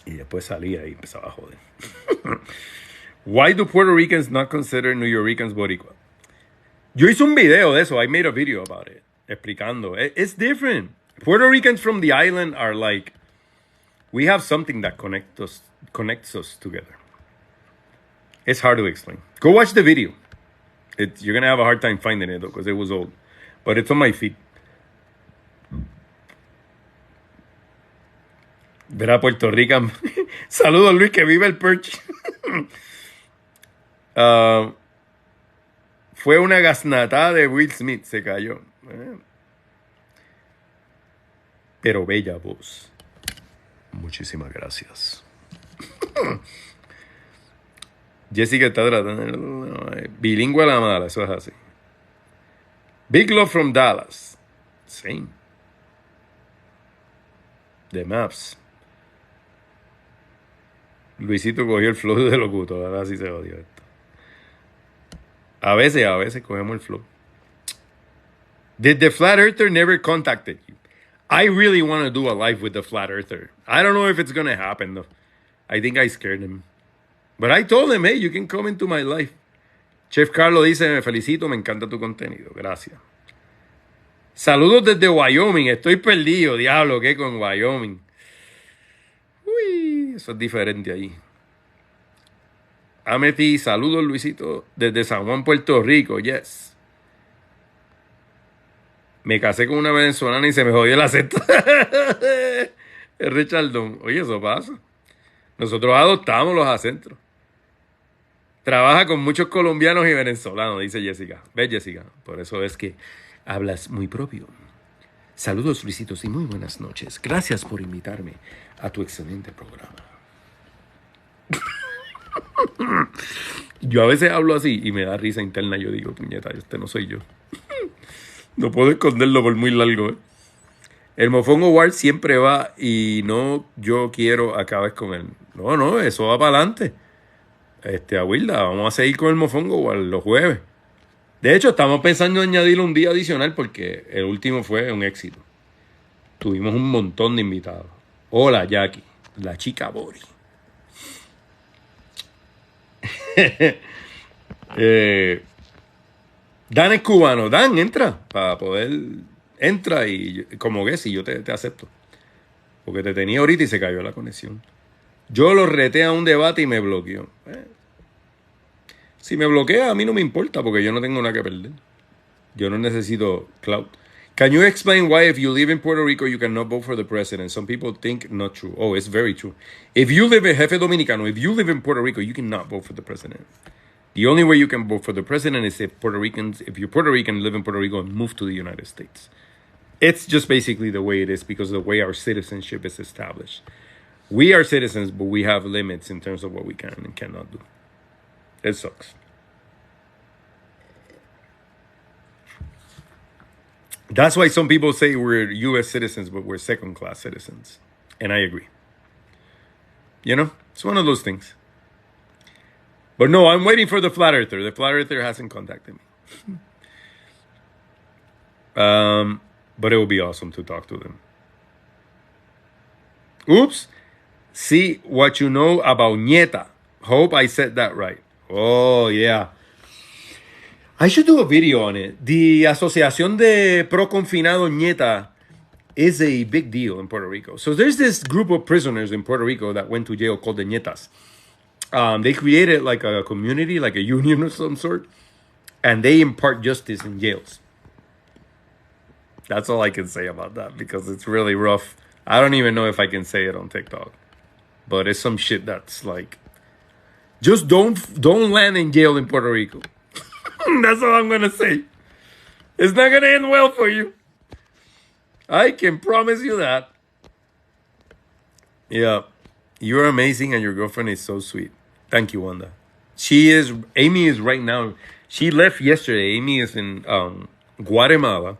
Y después salía y empezaba a joder. Why do Puerto Ricans not consider New Yorkers boricua? Yo hice un video de eso. I made a video about it. Explicando. It's different. Puerto Ricans from the island are like, we have something that connects us together. It's hard to explain. Go watch the video. You're going to have a hard time finding it, though, because it was old. But it's on my feed. Verá Puerto Rican. Saludos, Luis, que vive el perch. Fue una gasnatada de Will Smith. Se cayó. Pero bella voz. Muchísimas gracias. Jessica está tratando. Bilingüe a la mala, eso es así. Big love from Dallas. Same. The Maps. Luisito cogió el flow de locutor. Ahora sí se jodió esto. A veces cogemos el flow. Did the Flat Earther never contacted you? I really want to do a live with the Flat Earther. I don't know if it's going to happen, though. I think I scared him. But I told him, hey, you can come into my life. Chef Carlos dice, me felicito, me encanta tu contenido. Gracias. Saludos desde Wyoming. Estoy perdido, diablo, ¿qué con Wyoming? Uy, eso es diferente ahí. Ameti, saludos Luisito, desde San Juan, Puerto Rico, yes. Me casé con una venezolana y se me jodió el acento. Richardson, oye, eso pasa. Nosotros adoptamos los acentos. Trabaja con muchos colombianos y venezolanos, dice Jessica. ¿Ves, Jessica? Por eso es que hablas muy propio. Saludos, Luisitos, y muy buenas noches. Gracias por invitarme a tu excelente programa. Yo a veces hablo así y me da risa interna. Yo digo, puñeta, este no soy yo. No puedo esconderlo por muy largo, ¿eh? El Mofongo Award siempre va y no yo quiero acabar con él. No, eso va para adelante. Aguilda, vamos a seguir con el Mofongo Award los jueves. De hecho, estamos pensando en añadirle un día adicional porque el último fue un éxito. Tuvimos un montón de invitados. Hola, Jackie, la chica Bori. Dan es cubano. Dan, entra para poder... Entra y como que si yo te acepto. Porque te tenía ahorita y se cayó la conexión. Yo lo reté a un debate y me bloqueó. Si me bloquea, a mí no me importa porque yo no tengo nada que perder. Yo no necesito clout. Can you explain why if you live in Puerto Rico you cannot vote for the president? Some people think not true. Oh, it's very true. If you live in Jefe Dominicano, if you live in Puerto Rico, you cannot vote for the president. The only way you can vote for the president is if you're Puerto Rican, live in Puerto Rico and move to the United States. It's just basically the way it is because of the way our citizenship is established. We are citizens, but we have limits in terms of what we can and cannot do. It sucks. That's why some people say we're U.S. citizens, but we're second-class citizens. And I agree. You know, it's one of those things. But no, I'm waiting for the Flat Earther. The Flat Earther hasn't contacted me. But it would be awesome to talk to them. Oops. See what you know about Nieta. Hope I said that right. Oh, yeah. I should do a video on it. The Asociación de Pro Confinado Nieta is a big deal in Puerto Rico. So there's this group of prisoners in Puerto Rico that went to jail called the Nietas. They created like a community, like a union of some sort, and they impart justice in jails. That's all I can say about that because it's really rough. I don't even know if I can say it on TikTok, but it's some shit that's like, just don't land in jail in Puerto Rico. That's all I'm gonna say. It's not gonna end well for you. I can promise you that. Yeah, you're amazing and your girlfriend is so sweet. Thank you, Wanda. Amy is right now. She left yesterday. Amy is in Guatemala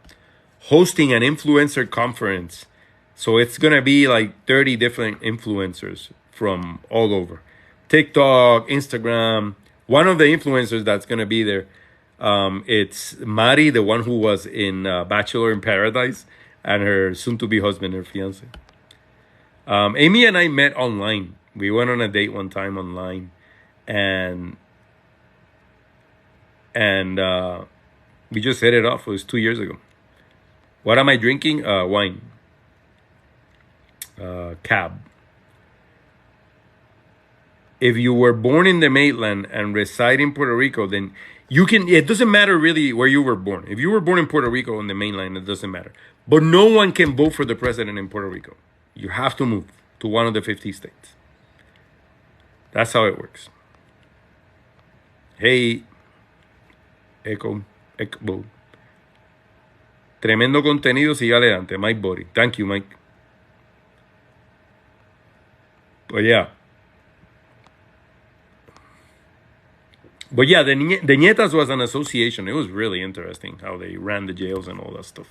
hosting an influencer conference. So it's going to be like 30 different influencers from all over. TikTok, Instagram. One of the influencers that's going to be there, it's Mari, the one who was in Bachelor in Paradise, and her soon-to-be husband, her fiancé. Amy and I met online. We went on a date one time online. And we just hit it off. It was 2 years ago. What am I drinking? Wine. Cab. If you were born in the mainland and reside in Puerto Rico, then you can, it doesn't matter really where you were born. If you were born in Puerto Rico on the mainland, it doesn't matter. But no one can vote for the president in Puerto Rico. You have to move to one of the 50 states. That's how it works. Hey, Echo. Tremendo contenido, sigue adelante. Mike Body. Thank you, Mike. But yeah. But yeah, the Nietas was an association. It was really interesting how they ran the jails and all that stuff.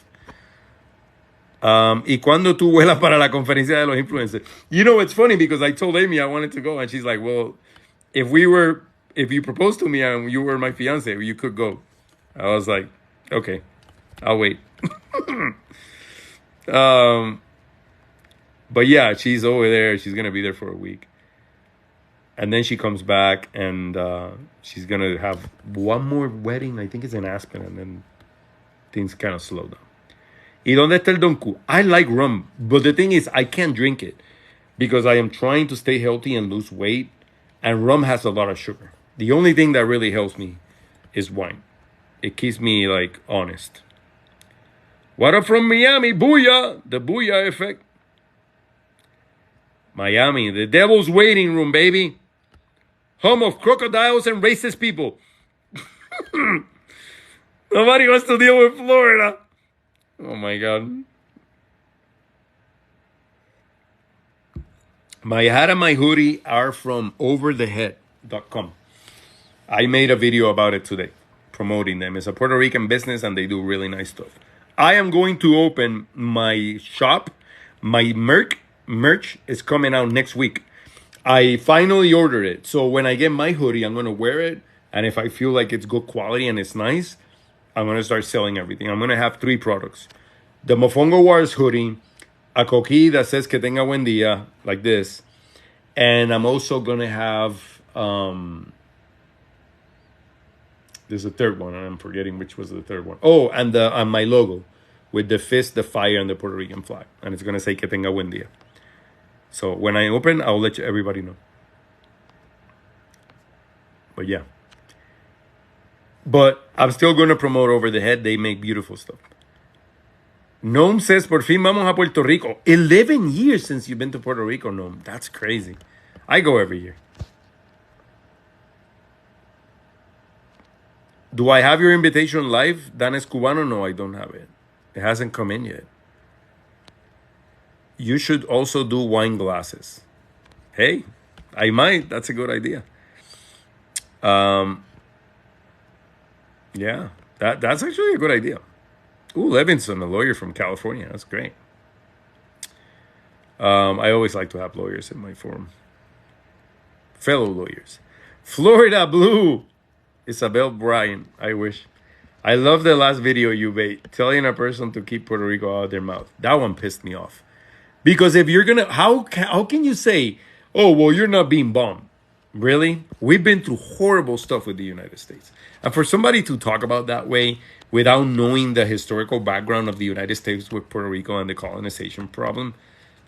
Y cuando tú vuelas para la conferencia de los influencers. You know, it's funny because I told Amy I wanted to go and she's like, well, if you proposed to me and you were my fiance, you could go. I was like, okay, I'll wait. But yeah, she's over there. She's going to be there for a week. And then she comes back, and she's going to have one more wedding. I think it's in Aspen, and then things kind of slow down. ¿Y dónde está el Don Q? I like rum, but the thing is, I can't drink it because I am trying to stay healthy and lose weight, and rum has a lot of sugar. The only thing that really helps me is wine. It keeps me, like, honest. What up from Miami? Booyah! The Booyah effect. Miami, the devil's waiting room, baby. Home of crocodiles and racist people. Nobody wants to deal with Florida. Oh my God. My hat and my hoodie are from overthehead.com. I made a video about it today, promoting them. It's a Puerto Rican business and they do really nice stuff. I am going to open my shop. My merch is coming out next week. I finally ordered it. So when I get my hoodie, I'm going to wear it. And if I feel like it's good quality and it's nice, I'm going to start selling everything. I'm going to have 3 products. The Mofongo Wars hoodie, a coquille that says que tenga buen día, like this. And I'm also going to have, there's a third one, and I'm forgetting which was the third one. Oh, and my logo with the fist, the fire, and the Puerto Rican flag. And it's going to say que tenga buen día. So when I open, I'll let everybody know. But yeah. But I'm still going to promote Over the Head. They make beautiful stuff. Gnome says, por fin vamos a Puerto Rico. 11 years since you've been to Puerto Rico, Gnome. That's crazy. I go every year. Do I have your invitation live, Danes Cubano? No, I don't have it. It hasn't come in yet. You should also do wine glasses. Hey, I might. That's a good idea. Yeah, that's actually a good idea. Ooh, Levinson, a lawyer from California. That's great. I always like to have lawyers in my forum. Fellow lawyers. Florida Blue. Isabel Bryan. I wish. I love the last video you made. Telling a person to keep Puerto Rico out of their mouth. That one pissed me off. Because if you're going to... How can you say, oh, well, you're not being bombed? Really? We've been through horrible stuff with the United States. And for somebody to talk about that way without knowing the historical background of the United States with Puerto Rico and the colonization problem,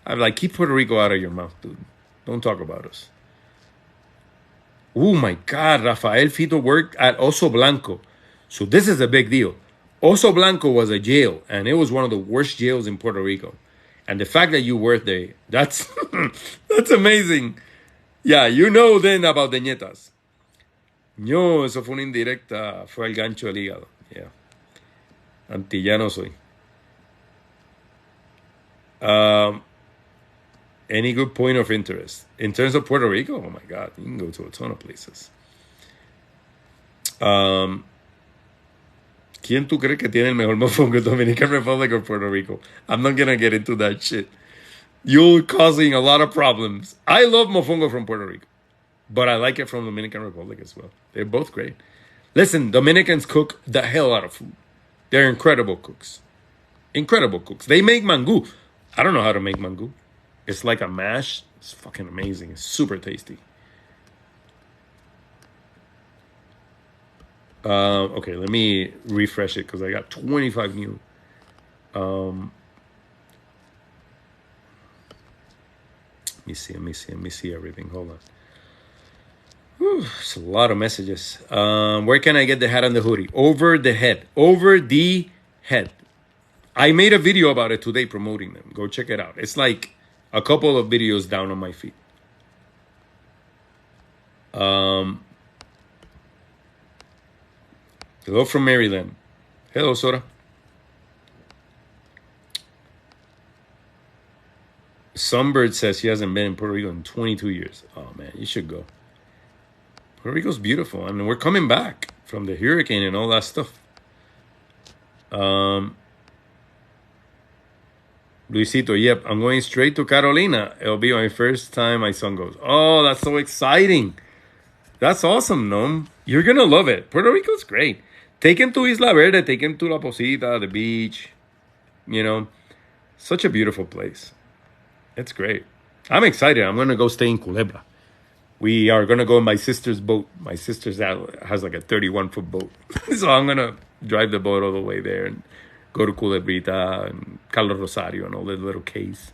I'm like, keep Puerto Rico out of your mouth, dude. Don't talk about us. Oh my God, Rafael Fito worked at Oso Blanco. So this is a big deal. Oso Blanco was a jail, and it was one of the worst jails in Puerto Rico. And the fact that you worked there, that's that's amazing. Yeah, you know then about the ñetas. No, eso fue una indirecta, fue el gancho del hígado. Yeah. Antillano soy. Any good point of interest? In terms of Puerto Rico, oh my God, you can go to a ton of places. ¿Quién tú crees que tiene el mejor mofongo, Dominican Republic or Puerto Rico? I'm not going to get into that shit. You're causing a lot of problems. I love mofongo from Puerto Rico, but I like it from Dominican Republic as well. They're both great. Listen, Dominicans cook the hell out of food. They're incredible cooks. Incredible cooks. They make mango. I don't know how to make mango. It's like a mash. It's fucking amazing. It's super tasty. Okay, let me refresh it because I got 25 new. Let me see everything. Hold on. Whew, it's a lot of messages. Where can I get the hat and the hoodie? Over the Head. Over the Head. I made a video about it today promoting them. Go check it out. It's like a couple of videos down on my feed. Hello from Maryland. Hello, Sora. Sunbird says she hasn't been in Puerto Rico in 22 years. Oh, man, you should go. Puerto Rico's beautiful. I mean, we're coming back from the hurricane and all that stuff. Luisito, yep, I'm going straight to Carolina. It'll be my first time my son goes. Oh, that's so exciting. That's awesome, Nom. You're going to love it. Puerto Rico's great. Take him to Isla Verde. Take him to La Posita, the beach. You know, such a beautiful place. It's great. I'm excited. I'm going to go stay in Culebra. We are gonna go in my sister's boat. My sister's has like a 31-foot boat, so I'm gonna drive the boat all the way there and go to Culebrita and Carlos Rosario and all the little cays.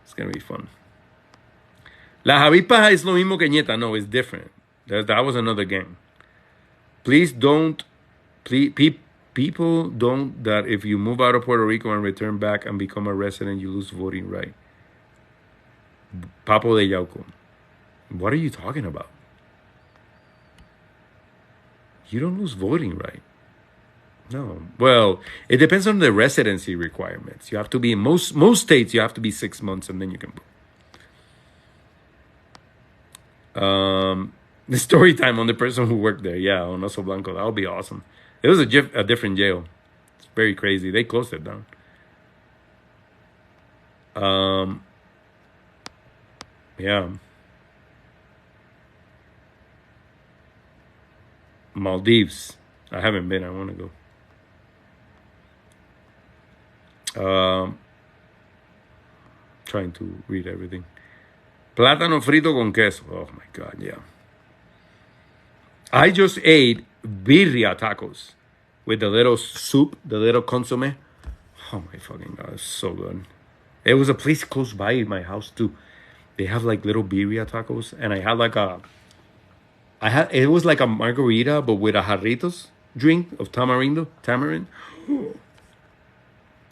It's gonna be fun. La Javipa es lo mismo que Ñeta. No, it's different. That was another gang. Please don't. People don't that if you move out of Puerto Rico and return back and become a resident, you lose voting right. Papo de Yauco. What are you talking about? You don't lose voting right. No. Well, it depends on the residency requirements. You have to be in most states. You have to be 6 months and then you can vote. The story time on the person who worked there. Yeah, on Oso Blanco. That would be awesome. It was a different jail. It's very crazy. They closed it down. Yeah. Maldives. I haven't been. I want to go. Trying to read everything. Plátano frito con queso. Oh my God, yeah. I just ate birria tacos with the little soup, the little consomme. Oh my fucking God, it's so good. It was a place close by my house too. They have like little birria tacos, and I had like it was like a margarita, but with a jarritos drink of tamarind.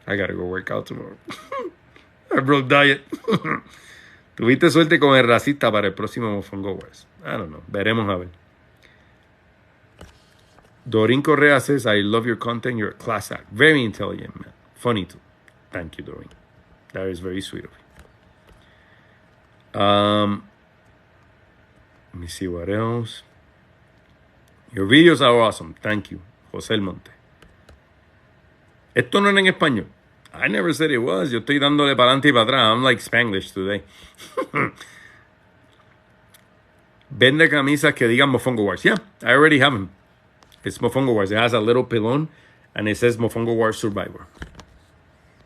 I gotta go work out tomorrow. I broke diet. Tuviste suerte con el racista para el próximo Mofongo Wars. I don't know. Veremos a ver. Doreen Correa says, I love your content. You're a class act. Very intelligent, man. Funny too. Thank you, Doreen. That is very sweet of you. Let me see what else. Your videos are awesome. Thank you. José El Monte. Esto no era en español. I never said it was. Yo estoy dándole para adelante y para atrás. I'm like Spanglish today. Vende camisas que digan Mofongo Wars. Yeah, I already have them. It's Mofongo Wars. It has a little pilon and it says Mofongo Wars Survivor.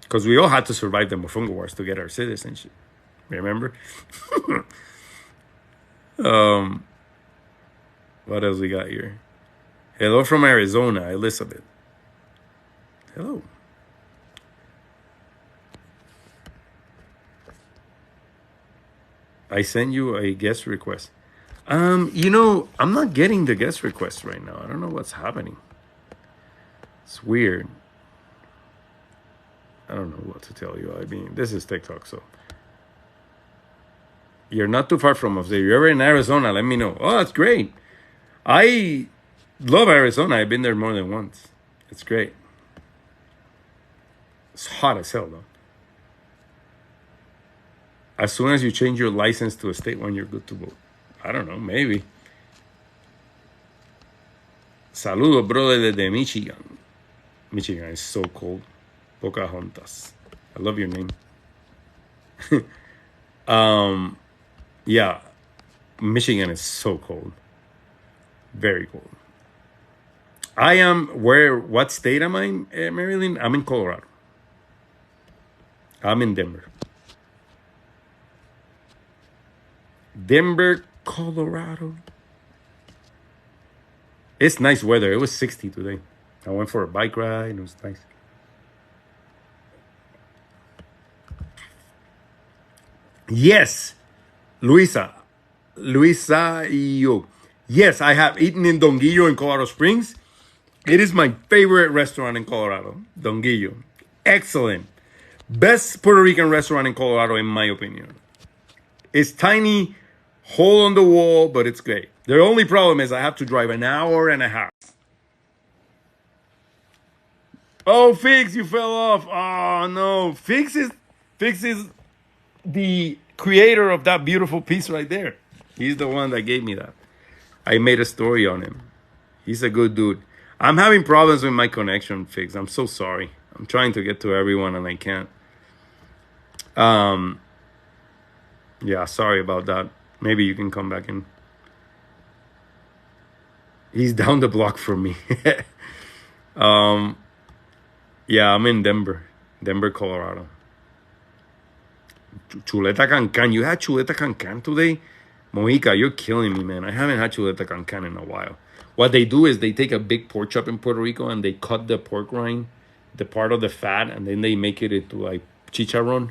Because we all had to survive the Mofongo Wars to get our citizenship. Remember? What else we got here? Hello from Arizona, Elizabeth. Hello. I sent you a guest request. I'm not getting the guest requests right now. I don't know what's happening. It's weird. I don't know what to tell you. I mean, this is TikTok, so. You're not too far from us. If you're ever in Arizona, let me know. Oh, that's great. I love Arizona. I've been there more than once. It's great. It's hot as hell, though. As soon as you change your license to a state one, you're good to vote. I don't know, maybe. Saludos, brother, desde Michigan. Michigan is so cold. Pocahontas. I love your name. Yeah, Michigan is so cold. Very cold. What state am I in, Maryland? I'm in Colorado. I'm in Denver. Denver, Colorado. It's nice weather. It was 60 today. I went for a bike ride. It was nice. Yes, Luisa y yo. Yes, I have eaten in Don Guillo in Colorado Springs. It is my favorite restaurant in Colorado, Don Guillo. Excellent. Best Puerto Rican restaurant in Colorado, in my opinion. It's tiny, hole on the wall, but it's great. The only problem is I have to drive an hour and a half. Oh, Fix, you fell off. Oh, no. Fix is the creator of that beautiful piece right there. He's the one that gave me that. I made a story on him. He's a good dude. I'm having problems with my connection, Fix. I'm so sorry. I'm trying to get to everyone and I can't. Yeah, sorry about that. Maybe you can come back in. He's down the block from me. Yeah, I'm in Denver, Colorado. Chuleta Cancan. You had chuleta Cancan today? Mojica, you're killing me, man. I haven't had chuleta cancan in a while. What they do is they take a big pork chop in Puerto Rico and they cut the pork rind, the part of the fat, and then they make it into like chicharron.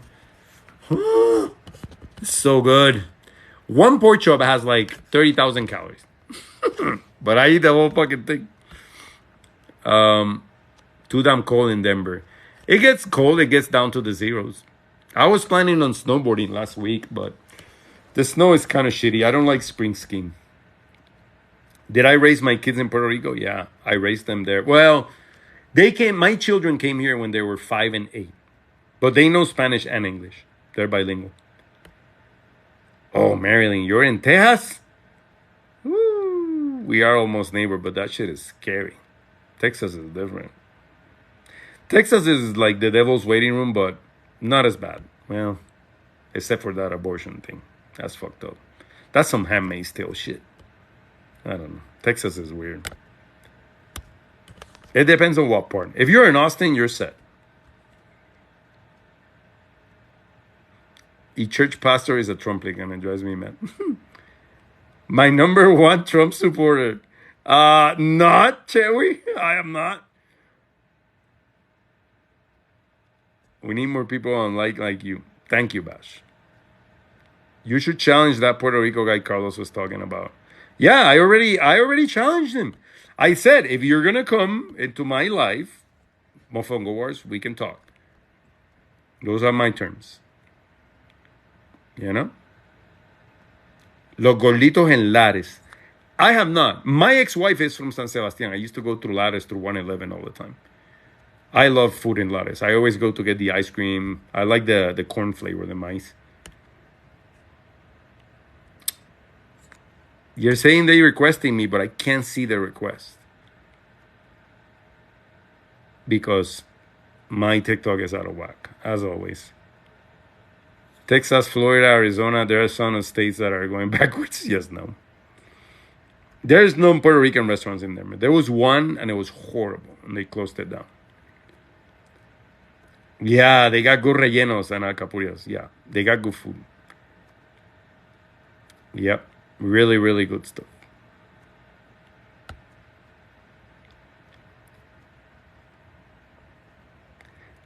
It's so good. One pork chop has like 30,000 calories. But I eat the whole fucking thing. Too damn cold in Denver. It gets cold, it gets down to the zeros. I was planning on snowboarding last week, but the snow is kind of shitty. I don't like spring skiing. Did I raise my kids in Puerto Rico? Yeah, I raised them there. Well, my children came here when they were 5 and 8. But they know Spanish and English. They're bilingual. Oh, Marilyn, you're in Texas? Woo. We are almost neighbor, but that shit is scary. Texas is different. Texas is like the devil's waiting room, but not as bad. Well, except for that abortion thing. That's fucked up. That's some Handmaid's Tale shit. I don't know. Texas is weird. It depends on what part. If you're in Austin, you're set. A church pastor is a Trumplican. It drives me mad. My number one Trump supporter. Not Chewy. I am not. We need more people on like you. Thank you, Bash. You should challenge that Puerto Rico guy Carlos was talking about. Yeah, I already challenged him. I said, if you're gonna come into my life, Mofongo Wars, we can talk. Those are my terms. You know? Los Gorditos en Lares. I have not. My ex-wife is from San Sebastian. I used to go through Lares, through 111 all the time. I love food in Lares. I always go to get the ice cream. I like the corn flavor, the maize. You're saying they're requesting me, but I can't see the request. Because my TikTok is out of whack, as always. Texas, Florida, Arizona, there are some states that are going backwards. Yes, no. There's no Puerto Rican restaurants in there. There was one, and it was horrible, and they closed it down. Yeah, they got good rellenos and alcapurrias. Yeah, they got good food. Yep, really, really good stuff.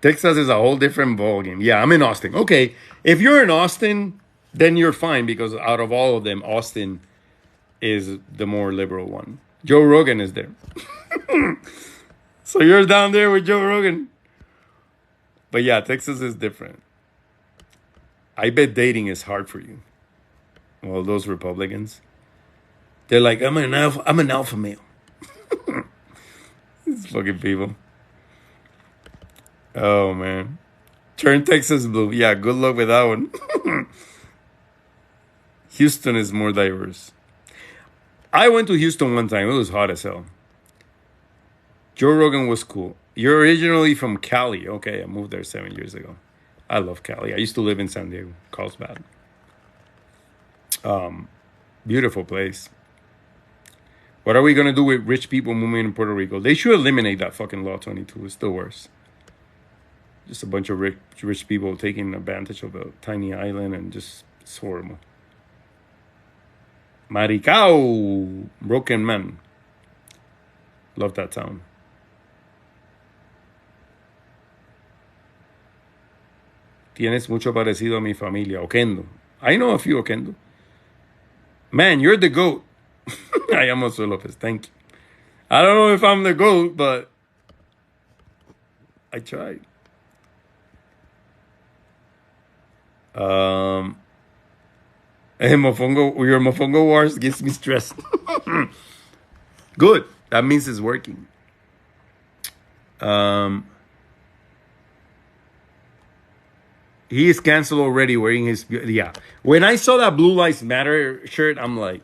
Texas is a whole different ballgame. Yeah, I'm in Austin. Okay, if you're in Austin, then you're fine because out of all of them, Austin is the more liberal one. Joe Rogan is there. So you're down there with Joe Rogan. But yeah, Texas is different. I bet dating is hard for you. Well, those Republicans, they're like, I'm an alpha male. These fucking people. Oh, man. Turn Texas blue. Yeah, good luck with that one. Houston is more diverse. I went to Houston one time. It was hot as hell. Joe Rogan was cool. You're originally from Cali. Okay, I moved there 7 years ago. I love Cali. I used to live in San Diego, Carlsbad. Beautiful place. What are we going to do with rich people moving in Puerto Rico? They should eliminate that fucking Law 22. It's the worst. Just a bunch of rich people taking advantage of a tiny island and just, it's horrible. Maricao, Broken Man. Love that town. Tienes mucho parecido a mi familia. Oquendo. I know a few Oquendo. Man, you're the GOAT. I am Jose Lopez. Thank you. I don't know if I'm the GOAT, but I tried. Your Mofongo Wars gives me stress. Good. That means it's working. He is canceled already wearing his... Yeah. When I saw that Blue Lives Matter shirt, I'm like,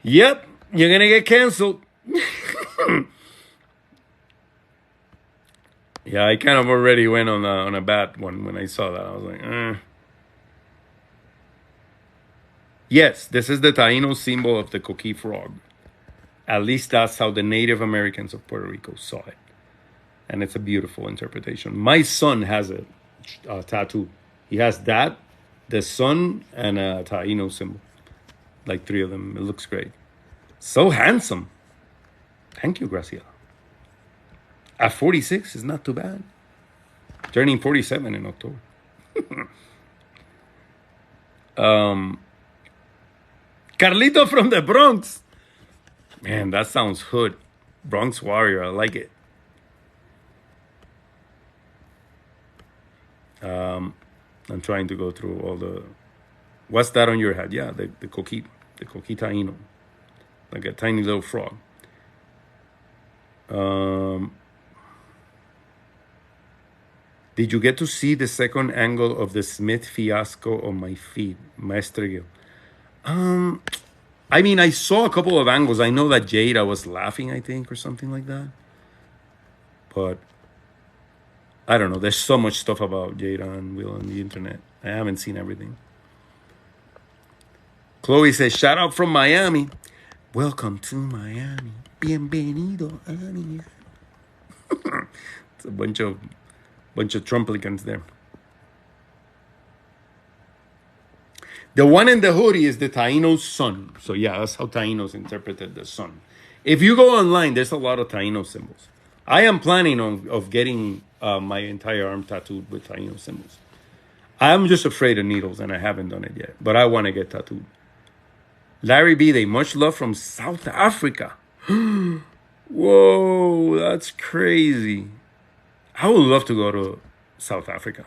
yep, you're going to get canceled. Yeah, I kind of already went on a bad one when I saw that. I was like, Yes, this is the Taino symbol of the coqui frog. At least that's how the Native Americans of Puerto Rico saw it. And it's a beautiful interpretation. My son has a tattoo. He has that the sun and a Taino symbol. Like 3 of them. It looks great. So handsome. Thank you, Graciela. At 46 is not too bad. Turning 47 in October. Carlito from the Bronx. Man, that sounds hood. Bronx Warrior. I like it. I'm trying to go through all the... What's that on your head? Yeah, the coquitaino. Like a tiny little frog. Did you get to see the second angle of the Smith fiasco on my feed, Maestre Gil? I mean, I saw a couple of angles. I know that Jada was laughing, I think, or something like that. But I don't know. There's so much stuff about Jada and Will on the internet. I haven't seen everything. Chloe says, shout out from Miami. Welcome to Miami. Bienvenido a Miami. It's a bunch of Trumplicans there. The one in the hoodie is the Taino's sun. So yeah, that's how Tainos interpreted the sun. If you go online, there's a lot of Taino symbols. I am planning of getting my entire arm tattooed with Taino symbols. I'm just afraid of needles and I haven't done it yet. But I want to get tattooed. Larry B. Day, much love from South Africa. Whoa, that's crazy. I would love to go to South Africa.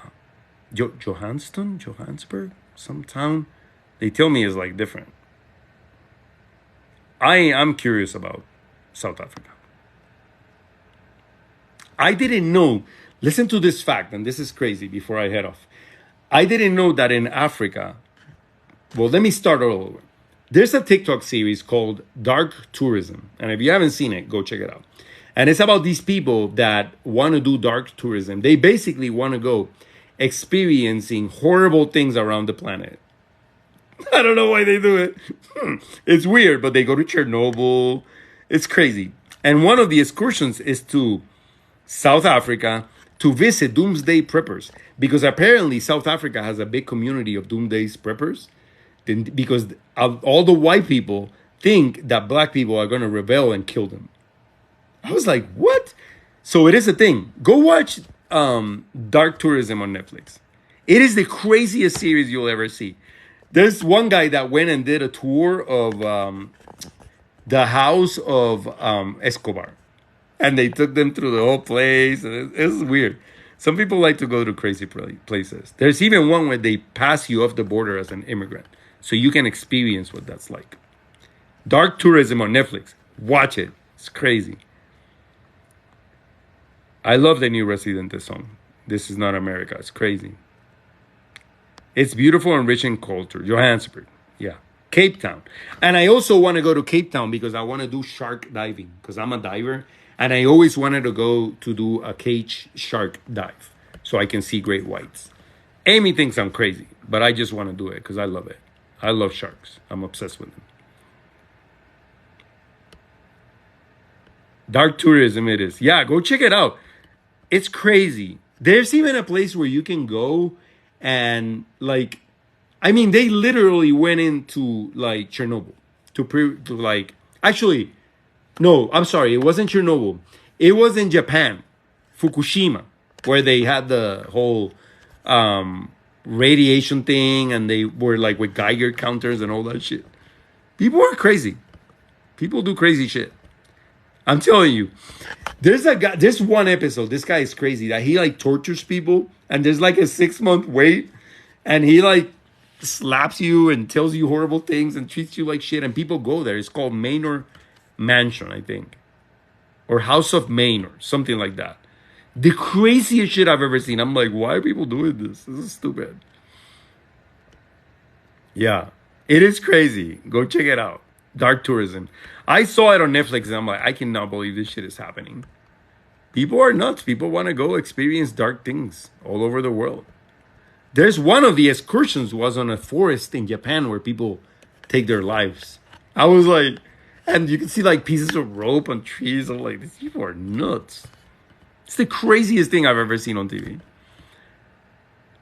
Johannesburg? Some town. They tell me is like different. I'm curious about South Africa. I didn't know. Listen to this fact, and this is crazy before I head off. I didn't know that in Africa. Well, let me start all over. There's a TikTok series called Dark Tourism. And if you haven't seen it, go check it out. And it's about these people that want to do dark tourism. They basically want to go experiencing horrible things around the planet. I don't know why they do it. It's weird, but they go to Chernobyl. It's crazy. And one of the excursions is to South Africa to visit doomsday preppers. Because apparently South Africa has a big community of doomsday preppers. Because all the white people think that black people are going to rebel and kill them. I was like, what? So it is a thing. Go watch Dark Tourism on Netflix. It is the craziest series you'll ever see. There's one guy that went and did a tour of the house of Escobar. And they took them through the whole place. It's weird. Some people like to go to crazy places. There's even one where they pass you off the border as an immigrant. So you can experience what that's like. Dark Tourism on Netflix. Watch it. It's crazy. I love the new Residente song. This is not America. It's crazy. It's beautiful and rich in culture. Johannesburg. Yeah. Cape Town. And I also want to go to Cape Town because I want to do shark diving. Because I'm a diver. And I always wanted to go to do a cage shark dive. So I can see great whites. Amy thinks I'm crazy. But I just want to do it because I love it. I love sharks. I'm obsessed with them. Dark Tourism it is. Yeah, go check it out. It's crazy. There's even a place where you can go and like, I mean, they literally went into like Chernobyl to like, actually, no, I'm sorry. It wasn't Chernobyl. It was in Japan, Fukushima, where they had the whole radiation thing and they were like with Geiger counters and all that shit. People are crazy. People do crazy shit. I'm telling you, there's a guy, there's one episode, this guy is crazy, that he like tortures people and there's like a 6-month wait and he like slaps you and tells you horrible things and treats you like shit and people go there. It's called Manor Mansion, I think. Or House of Maine or something like that. The craziest shit I've ever seen. I'm like, why are people doing this? This is stupid. Yeah, it is crazy. Go check it out. Dark Tourism. I saw it on Netflix and I'm like, I cannot believe this shit is happening. People are nuts. People want to go experience dark things all over the world. There's one of the excursions was on a forest in Japan where people take their lives. I was like, and you can see like pieces of rope on trees. I'm like, these people are nuts. It's the craziest thing I've ever seen on TV.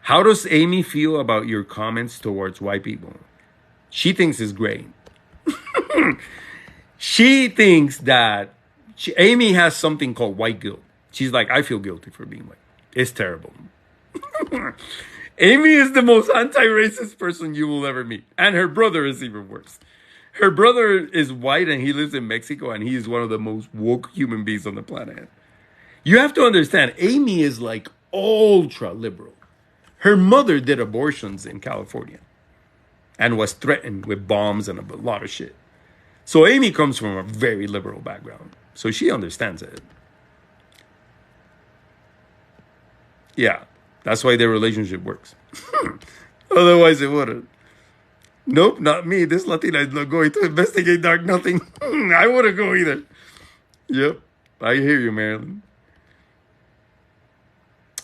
How does Amy feel about your comments towards white people? She thinks it's great. She thinks that Amy has something called white guilt. She's like, I feel guilty for being white. It's terrible. Amy is the most anti-racist person you will ever meet. And her brother is even worse. Her brother is white and he lives in Mexico and he is one of the most woke human beings on the planet. You have to understand, Amy is like ultra liberal. Her mother did abortions in California and was threatened with bombs and a lot of shit. So Amy comes from a very liberal background. So she understands it. Yeah, that's why their relationship works. Otherwise, it wouldn't. Nope, not me. This Latina is not going to investigate dark nothing. I wouldn't go either. Yep, I hear you, Marilyn.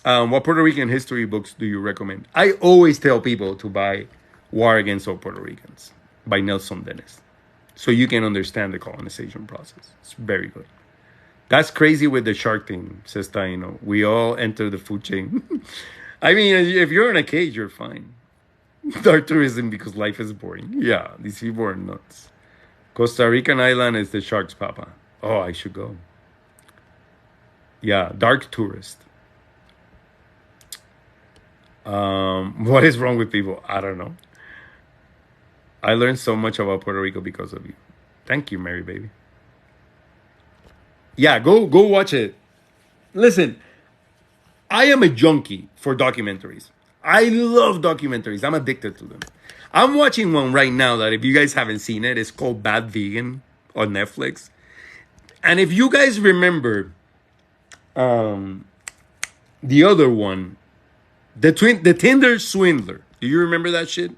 What Puerto Rican history books do you recommend? I always tell people to buy War Against All Puerto Ricans by Nelson Dennis, so you can understand the colonization process. It's very good. That's crazy with the shark thing, says Taino. We all enter the food chain. I mean, if you're in a cage, you're fine. Dark tourism because life is boring. Yeah, these people are nuts. Costa Rican island is the shark's papa. Oh, I should go. Yeah, dark tourist. What is wrong with people? I don't know. I learned so much about Puerto Rico because of you. Thank you, Mary baby. Yeah, go watch it. Listen, I am a junkie for documentaries. I love documentaries. I'm addicted to them. I'm watching one right now that if you guys haven't seen it, it's called Bad Vegan on Netflix. And if you guys remember the other one, the Tinder swindler. Do you remember that shit?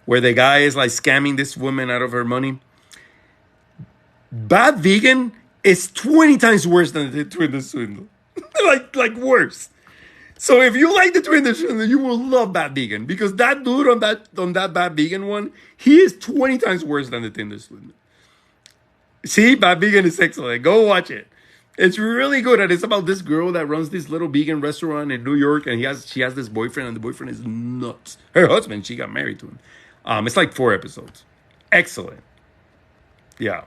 Where the guy is like scamming this woman out of her money. Bad Vegan is 20 times worse than the Tinder swindler. like worse. So if you like the Tinder swindler, you will love Bad Vegan. Because that dude on that Bad Vegan one, he is 20 times worse than the Tinder swindler. See, Bad Vegan is excellent. Go watch it. It's really good, and it's about this girl that runs this little vegan restaurant in New York, and she has this boyfriend, and the boyfriend is nuts. Her husband, she got married to him. It's like 4 episodes. Excellent. Yeah.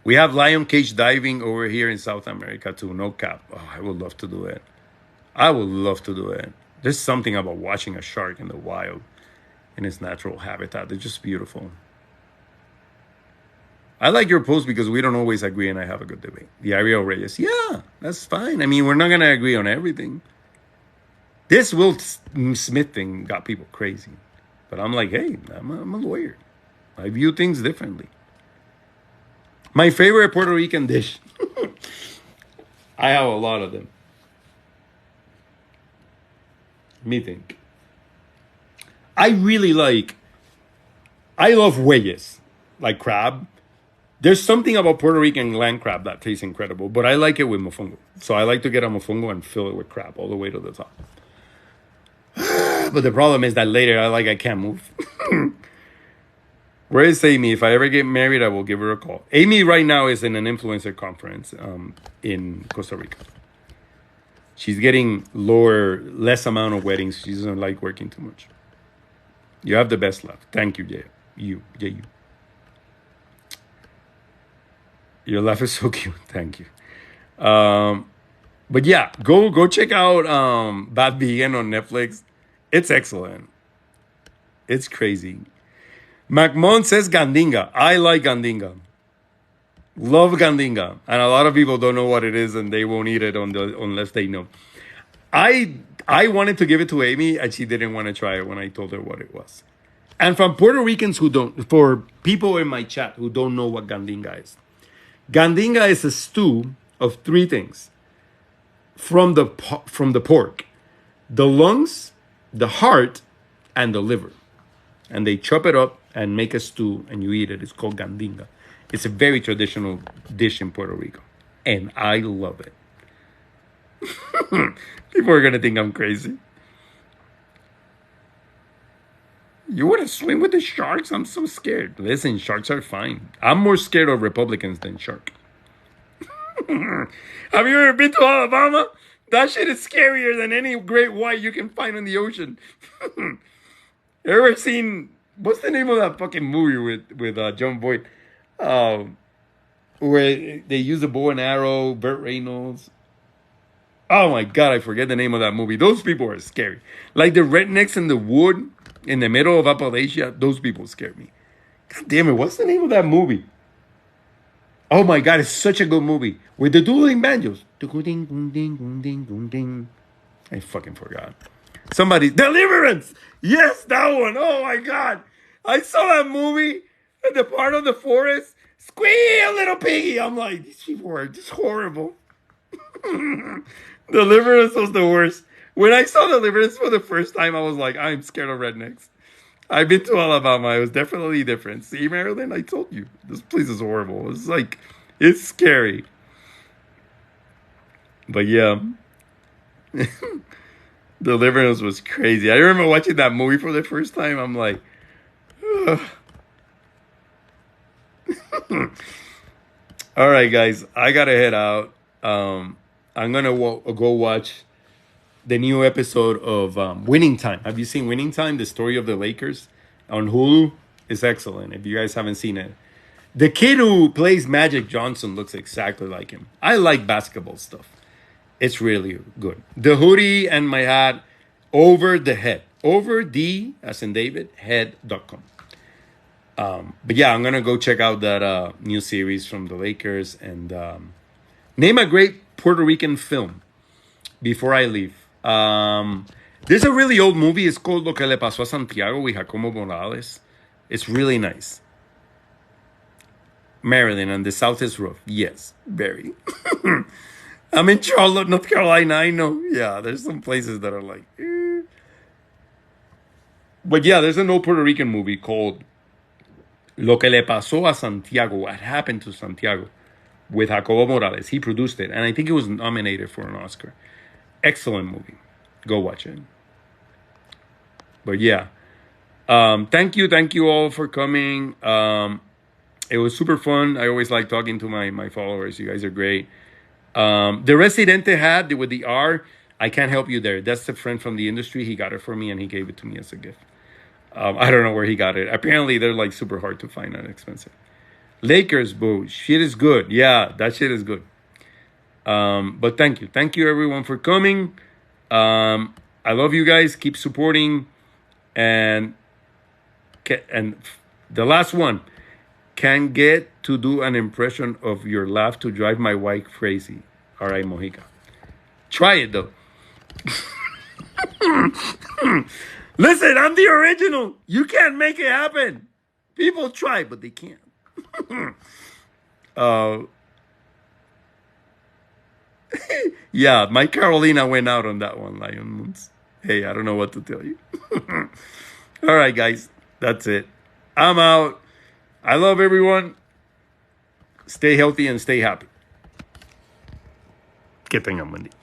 We have lion cage diving over here in South America too. No cap. Oh, I would love to do it. I would love to do it. There's something about watching a shark in the wild, in its natural habitat. They're just beautiful. I like your post because we don't always agree and I have a good debate. The Ariel Reyes. Yeah, that's fine. I mean, we're not going to agree on everything. This Will Smith thing got people crazy. But I'm like, hey, I'm a lawyer. I view things differently. My favorite Puerto Rican dish. I have a lot of them. Let me think. I love hueyes, like crab. There's something about Puerto Rican land crab that tastes incredible, but I like it with mofongo. So I like to get a mofongo and fill it with crab all the way to the top. But the problem is that later I can't move. Where is Amy? If I ever get married, I will give her a call. Amy right now is in an influencer conference in Costa Rica. She's getting less amount of weddings. She doesn't like working too much. You have the best luck. Thank you, Jay. You. Your laugh is so cute. Thank you. But yeah, go check out Bad Vegan on Netflix. It's excellent. It's crazy. McMahon says Gandinga. I like Gandinga. Love Gandinga. And a lot of people don't know what it is and they won't eat it unless they know. I wanted to give it to Amy and she didn't want to try it when I told her what it was. And from Puerto Ricans for people in my chat who don't know what Gandinga is. Gandinga is a stew of 3 things. From the pork. The lungs, the heart, and the liver. And they chop it up and make a stew and you eat it. It's called Gandinga. It's a very traditional dish in Puerto Rico. And I love it. People are going to think I'm crazy. You want to swim with the sharks? I'm so scared. Listen, sharks are fine. I'm more scared of Republicans than shark. Have you ever been to Alabama? That shit is scarier than any great white you can find in the ocean. Ever seen, what's the name of that fucking movie with John Boyd? Where they use a bow and arrow, Burt Reynolds. Oh my God, I forget the name of that movie. Those people are scary. Like the rednecks in the wood in the middle of Appalachia, those people scare me. God damn it, what's the name of that movie? Oh my God, it's such a good movie. With the dueling banjos. I fucking forgot. Somebody, Deliverance! Yes, that one. Oh my God. I saw that movie at the part of the forest. Squeal, little piggy. I'm like, these people are just horrible. Deliverance was the worst. When I saw Deliverance for the first time, I was like, I'm scared of rednecks. I've been to Alabama. It was definitely different. See, Maryland, I told you. This place is horrible. It's like, it's scary. But yeah. Deliverance was crazy. I remember watching that movie for the first time. I'm like, ugh. All right, guys. I got to head out. I'm going to go watch the new episode of Winning Time. Have you seen Winning Time? The story of the Lakers on Hulu? It's excellent if you guys haven't seen it. The kid who plays Magic Johnson looks exactly like him. I like basketball stuff. It's really good. The hoodie and my hat, Over the Head. Over the, as in David, head.com. But yeah, I'm going to go check out that new series from the Lakers and name a great Puerto Rican film before I leave. There's a really old movie. It's called Lo que le pasó a Santiago with Jacobo Morales. It's really nice. Maryland and the South is rough. Yes, very. I'm in Charlotte, North Carolina. I know. Yeah, there's some places that are like. But yeah, there's an old Puerto Rican movie called Lo que le pasó a Santiago. What happened to Santiago? With Jacobo Morales. He produced it. And I think it was nominated for an Oscar. Excellent movie. Go watch it. But yeah. Thank you all for coming. It was super fun. I always like talking to my followers. You guys are great. The Residente hat with the R, I can't help you there. That's a friend from the industry. He got it for me and he gave it to me as a gift. I don't know where he got it. Apparently, they're like super hard to find and expensive. Lakers, boo. Shit is good. Yeah, that shit is good. But thank you. Thank you, everyone, for coming. I love you guys. Keep supporting. And the last one. Can get to do an impression of your laugh to drive my wife crazy. All right, Mojica. Try it, though. Listen, I'm the original. You can't make it happen. People try, but they can't. Yeah, my Carolina went out on that one, Lion Moons. Hey, I don't know what to tell you. All right, guys. That's it. I'm out. I love everyone. Stay healthy and stay happy. Que tengan buen día.